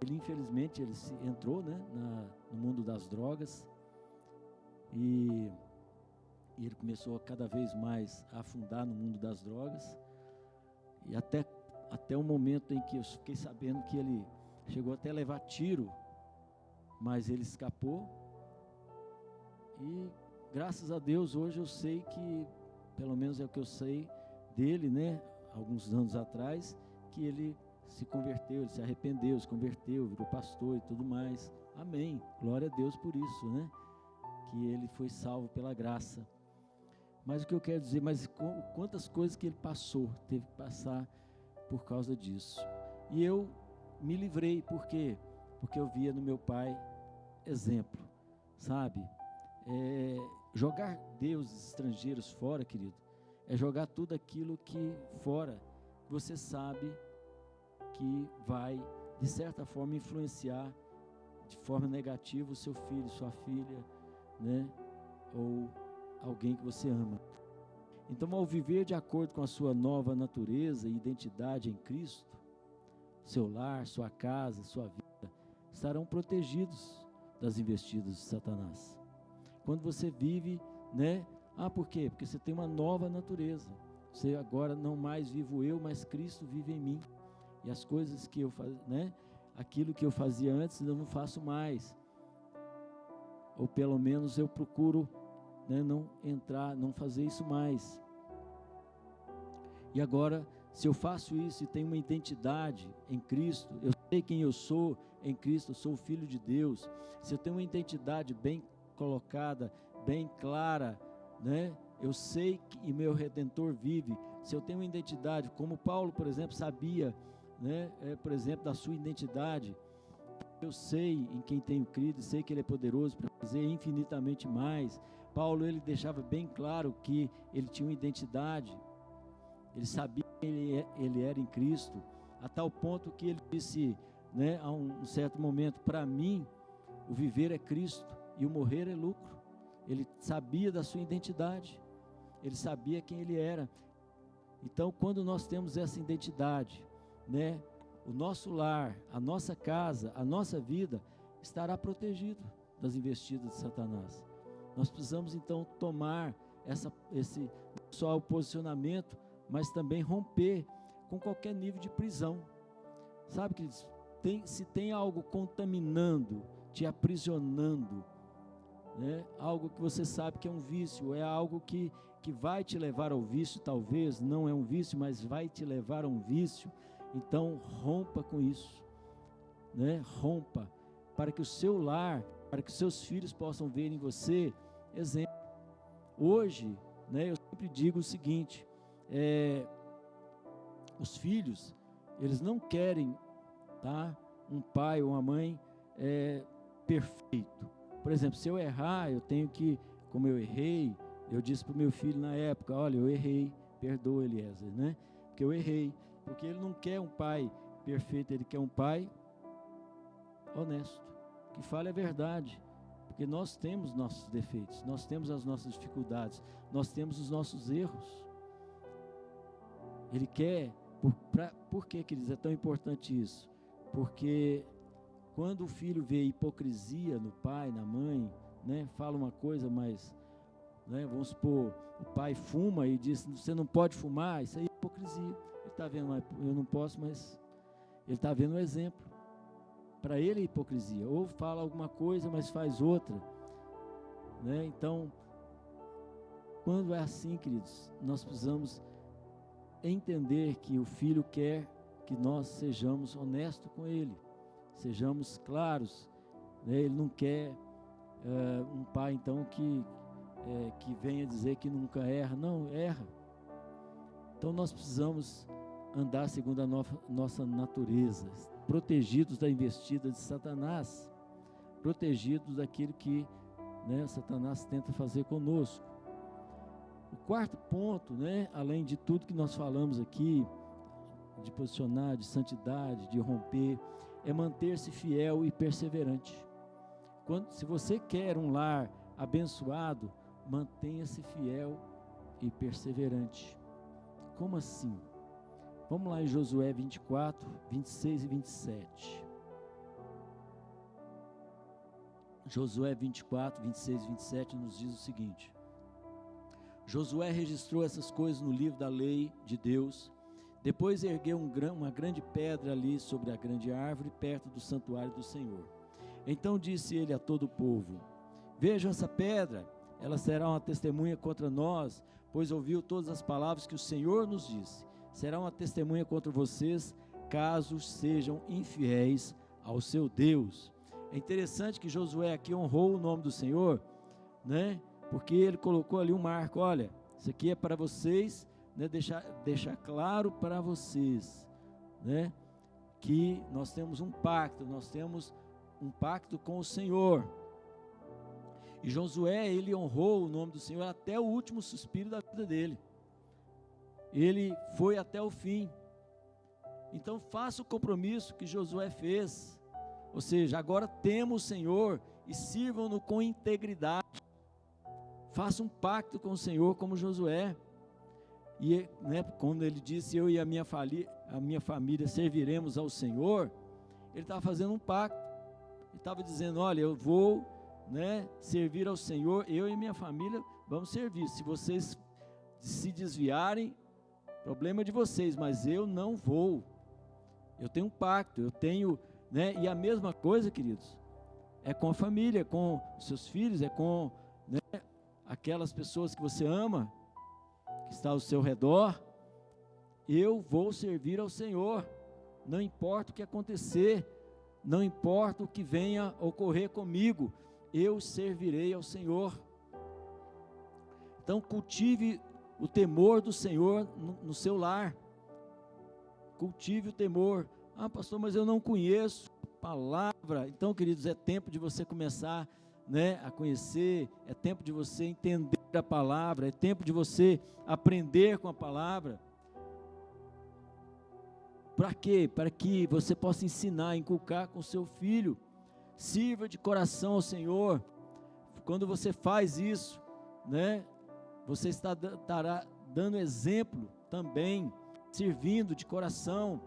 [SPEAKER 1] ele infelizmente entrou, né, no mundo das drogas e ele começou cada vez mais a afundar no mundo das drogas, e até o momento em que eu fiquei sabendo que ele chegou até a levar tiro, mas ele escapou. E graças a Deus hoje eu sei que, pelo menos é o que eu sei dele, né, alguns anos atrás, que ele se converteu, ele se arrependeu, se converteu, virou pastor e tudo mais. Amém, glória a Deus por isso, né, que ele foi salvo pela graça. Mas o que eu quero dizer, quantas coisas que ele passou, teve que passar por causa disso. E eu me livrei, por quê? Porque eu via no meu pai exemplo, sabe? Jogar deuses estrangeiros fora, querido, é jogar tudo aquilo que fora você sabe que vai, de certa forma, influenciar de forma negativa o seu filho, sua filha, né? Ou alguém que você ama. Então, ao viver de acordo com a sua nova natureza e identidade em Cristo, seu lar, sua casa, sua vida estarão protegidos das investidas de Satanás. Quando você vive, né? Por quê? Porque você tem uma nova natureza. Você agora não mais vivo eu, mas Cristo vive em mim. E as coisas que eu fazia, né? Aquilo que eu fazia antes, eu não faço mais. Ou pelo menos eu procuro, né, não fazer isso mais. E agora, se eu faço isso e tenho uma identidade em Cristo, eu sei quem eu sou em Cristo, eu sou o Filho de Deus. Se eu tenho uma identidade bem colocada, bem clara, né, eu sei que meu Redentor vive. Se eu tenho uma identidade, como Paulo, por exemplo, sabia, né, por exemplo, da sua identidade, eu sei em quem tenho crido, sei que Ele é poderoso para fazer infinitamente mais. Paulo, ele deixava bem claro que ele tinha uma identidade, ele sabia que ele era em Cristo, a tal ponto que ele disse, né, a um certo momento: para mim, o viver é Cristo e o morrer é lucro. Ele sabia da sua identidade, ele sabia quem ele era. Então, quando nós temos essa identidade, né, o nosso lar, a nossa casa, a nossa vida estará protegido das investidas de Satanás. Nós precisamos então tomar esse não só o posicionamento, mas também romper com qualquer nível de prisão. Sabe, queridos, se tem algo contaminando, te aprisionando, né, algo que você sabe que é um vício, é algo que vai te levar ao vício, talvez não é um vício, mas vai te levar a um vício. Então rompa com isso, né? Rompa, para que o seu lar, para que os seus filhos possam ver em você exemplo. Hoje, né, eu sempre digo o seguinte: os filhos, eles não querem, tá, um pai ou uma mãe perfeito. Por exemplo, se eu errar, eu tenho que, como eu errei, eu disse para o meu filho na época: olha, eu errei, perdoa, Eliezer, né? Porque eu errei. Porque ele não quer um pai perfeito, ele quer um pai honesto, que fale a verdade, porque nós temos nossos defeitos, nós temos as nossas dificuldades, nós temos os nossos erros. Ele quer, por que, queridos, é tão importante isso? Porque quando o filho vê hipocrisia no pai, na mãe, né, fala uma coisa, mas, né, vamos supor, o pai fuma e diz, você não pode fumar, isso aí é hipocrisia. Ele está vendo, eu não posso, mas ele está vendo um exemplo. Para ele é hipocrisia, ou fala alguma coisa, mas faz outra, né? Então, quando é assim, queridos, nós precisamos entender que o filho quer que nós sejamos honestos com ele, sejamos claros, né? Ele não quer um pai, então, que venha dizer que nunca erra. Não, erra. Então, nós precisamos andar segundo a nossa natureza, protegidos da investida de Satanás, protegidos daquilo que, né, Satanás tenta fazer conosco. O quarto ponto, né, além de tudo que nós falamos aqui, de posicionar, de santidade, de romper, é manter-se fiel e perseverante. Se você quer um lar abençoado, mantenha-se fiel e perseverante. Como assim? Vamos lá em Josué 24, 26 e 27. Josué 24, 26 e 27 nos diz o seguinte: Josué registrou essas coisas no livro da lei de Deus. Depois ergueu uma grande pedra ali sobre a grande árvore, perto do santuário do Senhor. Então disse ele a todo o povo: vejam essa pedra, ela será uma testemunha contra nós, pois ouviu todas as palavras que o Senhor nos disse. Será uma testemunha contra vocês, caso sejam infiéis ao seu Deus. É interessante que Josué aqui honrou o nome do Senhor, né? Porque ele colocou ali um marco. Olha, isso aqui é para vocês, né? Deixar claro para vocês, né? Que nós temos um pacto com o Senhor. E Josué, ele honrou o nome do Senhor até o último suspiro da vida dele. Ele foi até o fim. Então faça o compromisso que Josué fez, ou seja, agora temos o Senhor e sirvam-no com integridade. Faça um pacto com o Senhor como Josué. E, né, quando ele disse, eu e a minha família serviremos ao Senhor, ele estava fazendo um pacto. Ele estava dizendo, olha, eu vou, né, servir ao Senhor, eu e minha família vamos servir. Se vocês se desviarem, problema de vocês, mas eu não vou. Eu tenho um pacto, né? E a mesma coisa, queridos, é com a família, com os seus filhos, é com, né, aquelas pessoas que você ama, que está ao seu redor. Eu vou servir ao Senhor, não importa o que acontecer, não importa o que venha ocorrer comigo, eu servirei ao Senhor. Então cultive o temor do Senhor no seu lar. Cultive o temor. Ah, pastor, mas eu não conheço a palavra. Então, queridos, é tempo de você começar, né, a conhecer, é tempo de você entender a palavra, é tempo de você aprender com a palavra. Para quê? Para que você possa ensinar, inculcar com o seu filho. Sirva de coração ao Senhor. Quando você faz isso, né, você estará dando exemplo também, servindo de coração,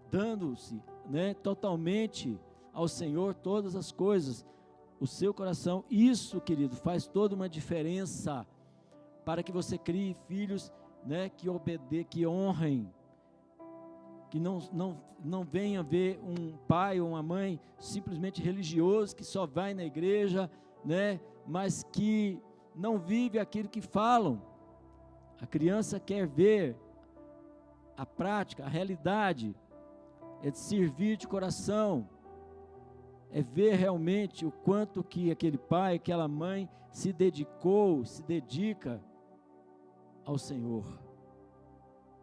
[SPEAKER 1] dando-se, né, totalmente ao Senhor todas as coisas, o seu coração. Isso, querido, faz toda uma diferença para que você crie filhos, né, que honrem, que não venha ver um pai ou uma mãe simplesmente religioso, que só vai na igreja, né, mas que não vive aquilo que falam. A criança quer ver a prática, a realidade, é de servir de coração, é ver realmente o quanto que aquele pai, aquela mãe se dedica ao Senhor.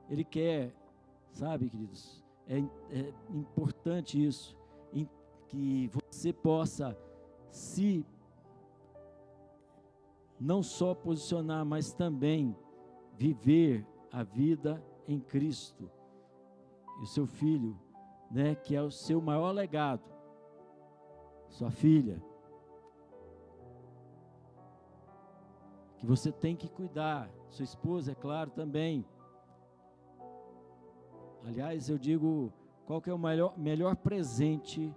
[SPEAKER 1] Ele quer, sabe, queridos, é importante isso, que você possa se não só posicionar, mas também viver a vida em Cristo. E o seu filho, né, que é o seu maior legado, sua filha, que você tem que cuidar, sua esposa, é claro, também. Aliás, eu digo, qual que é o melhor presente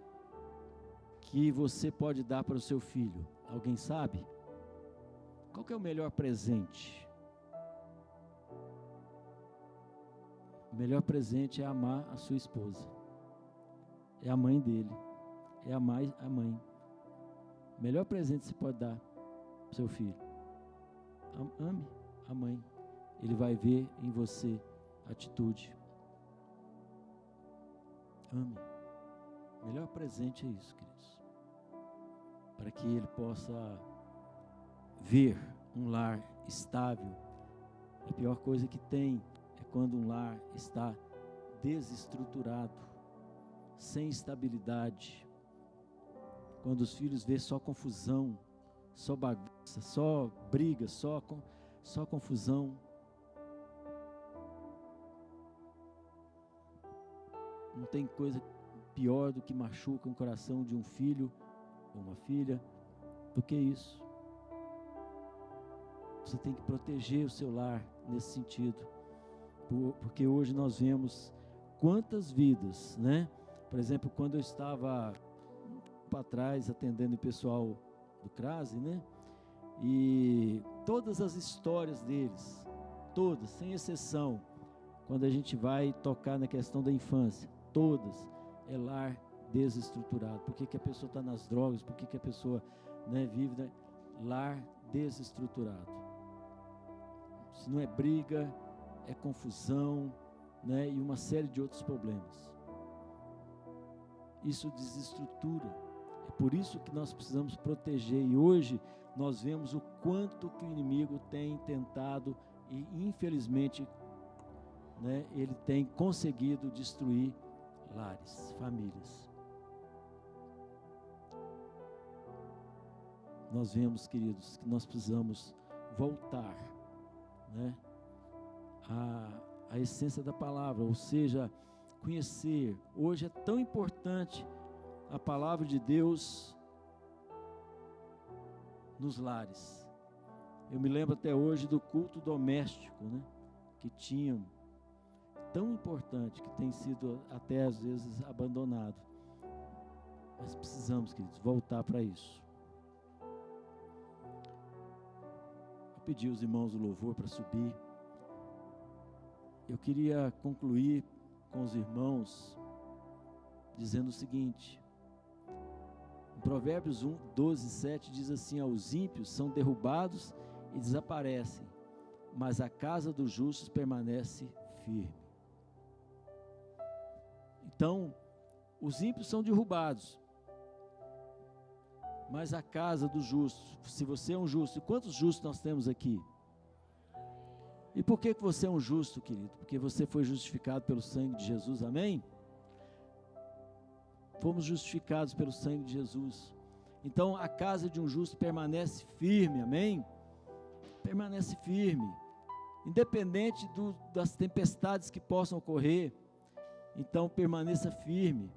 [SPEAKER 1] que você pode dar para o seu filho? Alguém sabe? Qual que é o melhor presente? O melhor presente é amar a sua esposa. É a mãe dele. É amar a mãe. O melhor presente que você pode dar para o seu filho. Ame a mãe. Ele vai ver em você atitude. Ame. O melhor presente é isso, queridos. Para que ele possa ver um lar estável. A pior coisa que tem é quando um lar está desestruturado, sem estabilidade. Quando os filhos vêem só confusão, só bagunça, só briga, só confusão. Não tem coisa pior do que machuca o coração de um filho ou uma filha do que isso. Você tem que proteger o seu lar nesse sentido, porque hoje nós vemos quantas vidas, né? Por exemplo, quando eu estava para trás atendendo o pessoal do CRASE, né? E todas as histórias deles, todas, sem exceção, quando a gente vai tocar na questão da infância, todas, é lar desestruturado. Por que a pessoa está nas drogas? Por que a pessoa, né, vive, né? Lar desestruturado. Se não é briga, é confusão, né, e uma série de outros problemas. Isso desestrutura. É por isso que nós precisamos proteger. E hoje nós vemos o quanto que o inimigo tem tentado e infelizmente, né, ele tem conseguido destruir lares, famílias. Nós vemos, queridos, que nós precisamos voltar, né, a essência da palavra, ou seja, conhecer. Hoje é tão importante a palavra de Deus nos lares. Eu me lembro até hoje do culto doméstico, né, que tinham, tão importante, que tem sido até às vezes abandonado. Mas precisamos, queridos, voltar para isso. Eu pedi aos irmãos do louvor para subir. Eu queria concluir com os irmãos dizendo o seguinte: em Provérbios 12:7 diz assim: os ímpios são derrubados e desaparecem, mas a casa dos justos permanece firme. Então, os ímpios são derrubados, mas a casa dos justos, se você é um justo, e quantos justos nós temos aqui? E por que você é um justo, querido? Porque você foi justificado pelo sangue de Jesus, amém? Fomos justificados pelo sangue de Jesus. Então a casa de um justo permanece firme, amém? Permanece firme, independente das tempestades que possam ocorrer. Então permaneça firme.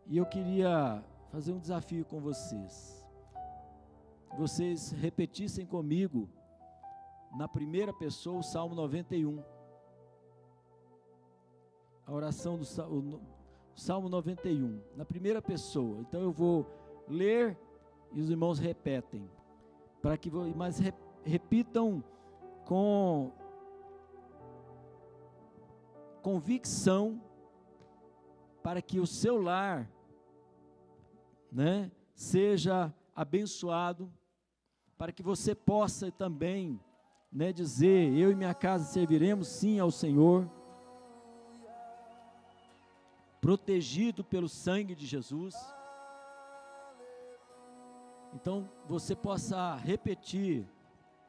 [SPEAKER 1] E eu queria fazer um desafio com vocês. Vocês repetissem comigo, na primeira pessoa, o Salmo 91. A oração do Salmo 91, na primeira pessoa. Então eu vou ler e os irmãos repetem. Mas repitam com convicção, para que o seu lar, né, seja abençoado, para que você possa também, né, dizer: eu e minha casa serviremos sim ao Senhor, protegido pelo sangue de Jesus. Então você possa repetir,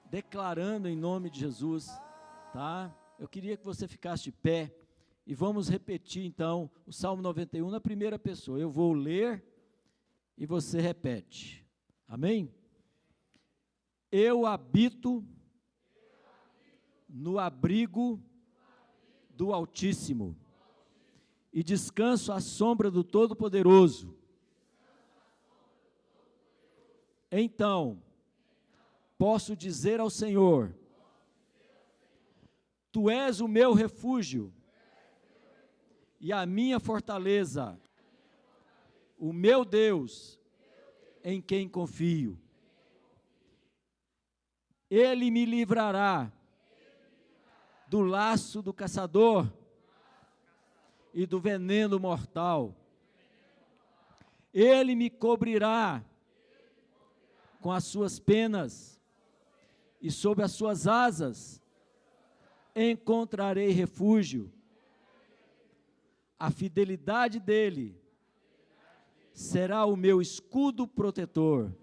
[SPEAKER 1] declarando em nome de Jesus, tá? Eu queria que você ficasse de pé e vamos repetir então o Salmo 91 na primeira pessoa. Eu vou ler e você repete, amém? Eu habito no abrigo do Altíssimo, e descanso à sombra do Todo-Poderoso. Então, posso dizer ao Senhor: Tu és o meu refúgio e a minha fortaleza, o meu Deus, em quem confio. Ele me livrará do laço do caçador e do veneno mortal. Ele me cobrirá com as suas penas, e sob as suas asas encontrarei refúgio. A fidelidade dele será o meu escudo protetor.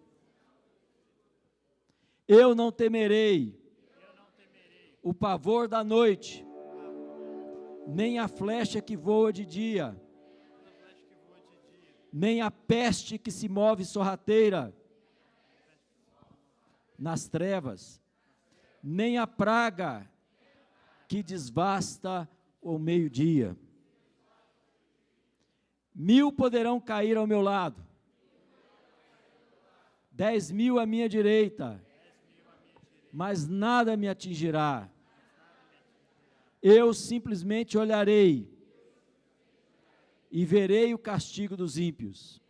[SPEAKER 1] Eu não temerei o pavor da noite, nem a flecha que voa de dia, nem a peste que se move sorrateira nas trevas, nem a praga que desvasta o meio-dia. 1000 poderão cair ao meu lado, 10.000 à minha direita, mas nada me atingirá. Eu simplesmente olharei e verei o castigo dos ímpios.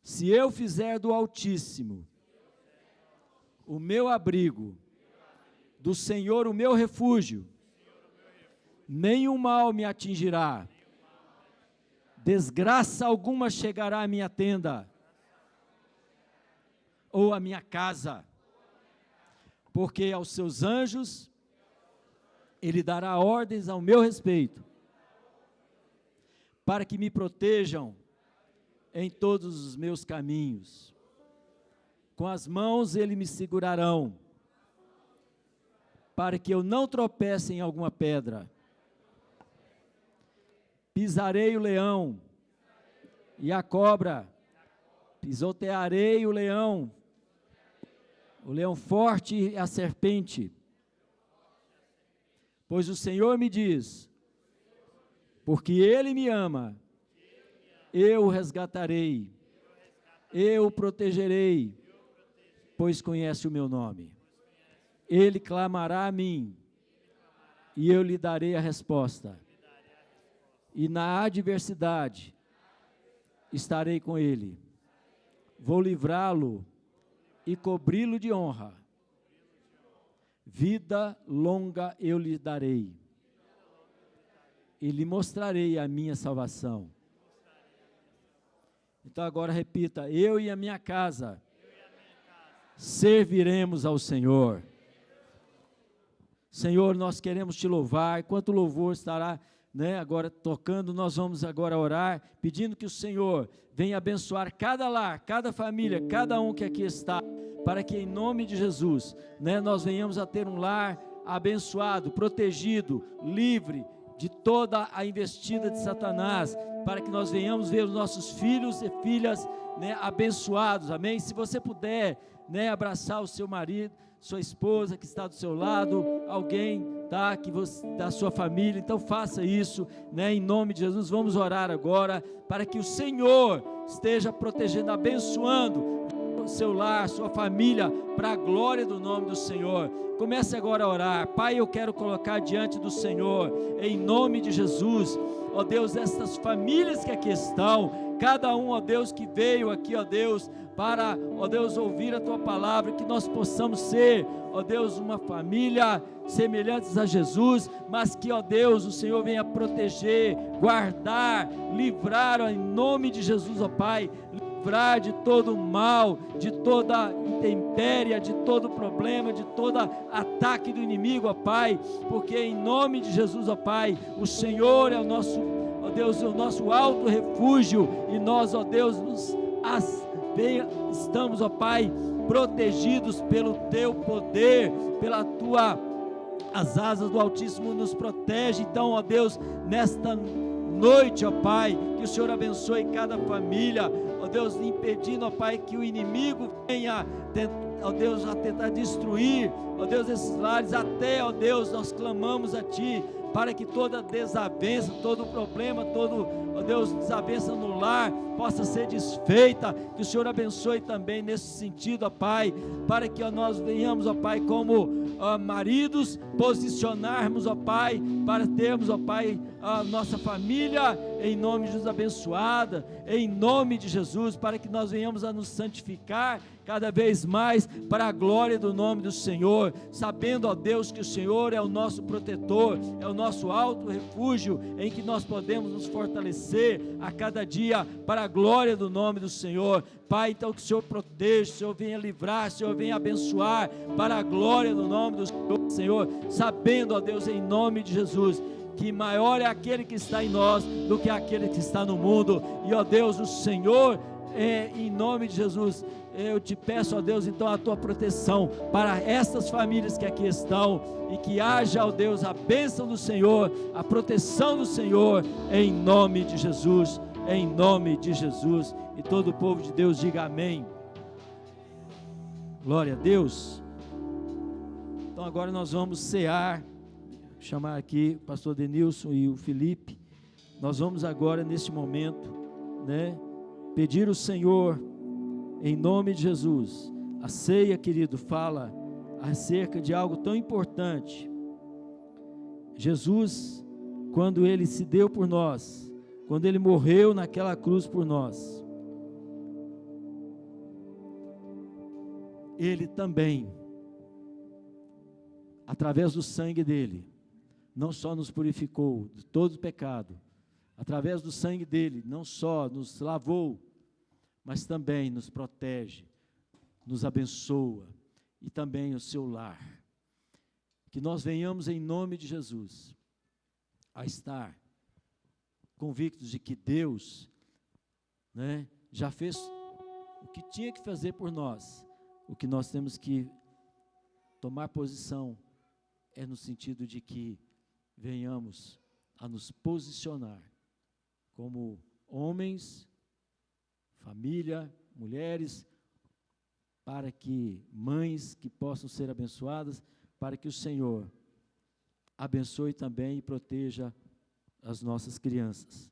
[SPEAKER 1] Se eu fizer do Altíssimo o meu abrigo, do Senhor o meu refúgio, nenhum mal me atingirá, desgraça alguma chegará à minha tenda, ou à minha casa, porque aos seus anjos ele dará ordens ao meu respeito, para que me protejam em todos os meus caminhos. Com as mãos ele me segurarão, para que eu não tropece em alguma pedra. Pisarei o leão e a cobra, pisotearei o leão forte e a serpente. Pois o Senhor me diz: porque Ele me ama, eu o resgatarei, eu o protegerei, pois conhece o meu nome. Ele clamará a mim, e eu lhe darei a resposta. E na adversidade estarei com ele. Vou livrá-lo e cobri-lo de honra. Vida longa eu lhe darei, e lhe mostrarei a minha salvação. Então agora repita: eu e a minha casa serviremos ao Senhor. Senhor, nós queremos te louvar. Enquanto o louvor estará, agora tocando, nós vamos agora orar, pedindo que o Senhor venha abençoar cada lar, cada família, cada um que aqui está, para que em nome de Jesus, nós venhamos a ter um lar abençoado, protegido, livre de toda a investida de Satanás, para que nós venhamos ver os nossos filhos e filhas abençoados, amém? Se você puder, abraçar o seu marido, sua esposa que está do seu lado, alguém da sua família, então faça isso, em nome de Jesus. Vamos orar agora, para que o Senhor esteja protegendo, abençoando o seu lar, sua família, para a glória do nome do Senhor. Comece agora a orar. Pai, eu quero colocar diante do Senhor, em nome de Jesus, ó Deus, estas famílias que aqui estão, cada um, ó Deus, que veio aqui, ó Deus, para, ó Deus, ouvir a Tua palavra, que nós possamos ser, ó Deus, uma família semelhantes a Jesus, mas que, ó Deus, o Senhor venha proteger, guardar, livrar, ó, em nome de Jesus, ó Pai, livrar de todo mal, de toda intempéria, de todo problema, de todo ataque do inimigo, ó Pai, porque em nome de Jesus, ó Pai, o Senhor é o nosso, ó Deus, o nosso alto refúgio, e nós, ó Deus, estamos, ó Pai, protegidos pelo Teu poder, as asas do Altíssimo nos protege. Então, ó Deus, nesta noite, ó Pai, que o Senhor abençoe cada família, ó Deus, impedindo, ó Pai, que o inimigo venha, ó Deus, a tentar destruir, ó Deus, esses lares, até, ó Deus, nós clamamos a Ti, para que toda desavença, todo problema, ó Deus, desavença no lar, possa ser desfeita, que o Senhor abençoe também nesse sentido, ó Pai, para que nós venhamos, ó Pai, como maridos, posicionarmos, ó Pai, para termos, ó Pai, a nossa família, em nome de Jesus, abençoada, em nome de Jesus, para que nós venhamos a nos santificar cada vez mais, para a glória do nome do Senhor, sabendo, ó Deus, que o Senhor é o nosso protetor, é o nosso alto refúgio, em que nós podemos nos fortalecer a cada dia, para a glória do nome do Senhor. Pai, então que o Senhor proteja, o Senhor venha livrar, o Senhor venha abençoar, para a glória do nome do Senhor, sabendo, ó Deus, em nome de Jesus, que maior é aquele que está em nós do que aquele que está no mundo. E ó Deus, o Senhor, em nome de Jesus, eu te peço, ó Deus, então a tua proteção para estas famílias que aqui estão, e que haja, ó Deus, a bênção do Senhor, a proteção do Senhor, em nome de Jesus, em nome de Jesus. E todo o povo de Deus diga amém. Glória a Deus. Então agora nós vamos cear, chamar aqui o pastor Denilson e o Felipe. Nós vamos agora, neste momento, pedir ao Senhor, em nome de Jesus. A ceia, querido, fala acerca de algo tão importante. Jesus, quando Ele se deu por nós, quando Ele morreu naquela cruz por nós, Ele também, através do sangue dEle, não só nos purificou de todo pecado, através do sangue dEle, não só nos lavou, mas também nos protege, nos abençoa, e também o seu lar. Que nós venhamos, em nome de Jesus, a estar convictos de que Deus, já fez o que tinha que fazer por nós. O que nós temos que tomar posição é no sentido de que venhamos a nos posicionar como homens, família, mulheres, para que mães que possam ser abençoadas, para que o Senhor abençoe também e proteja as nossas crianças.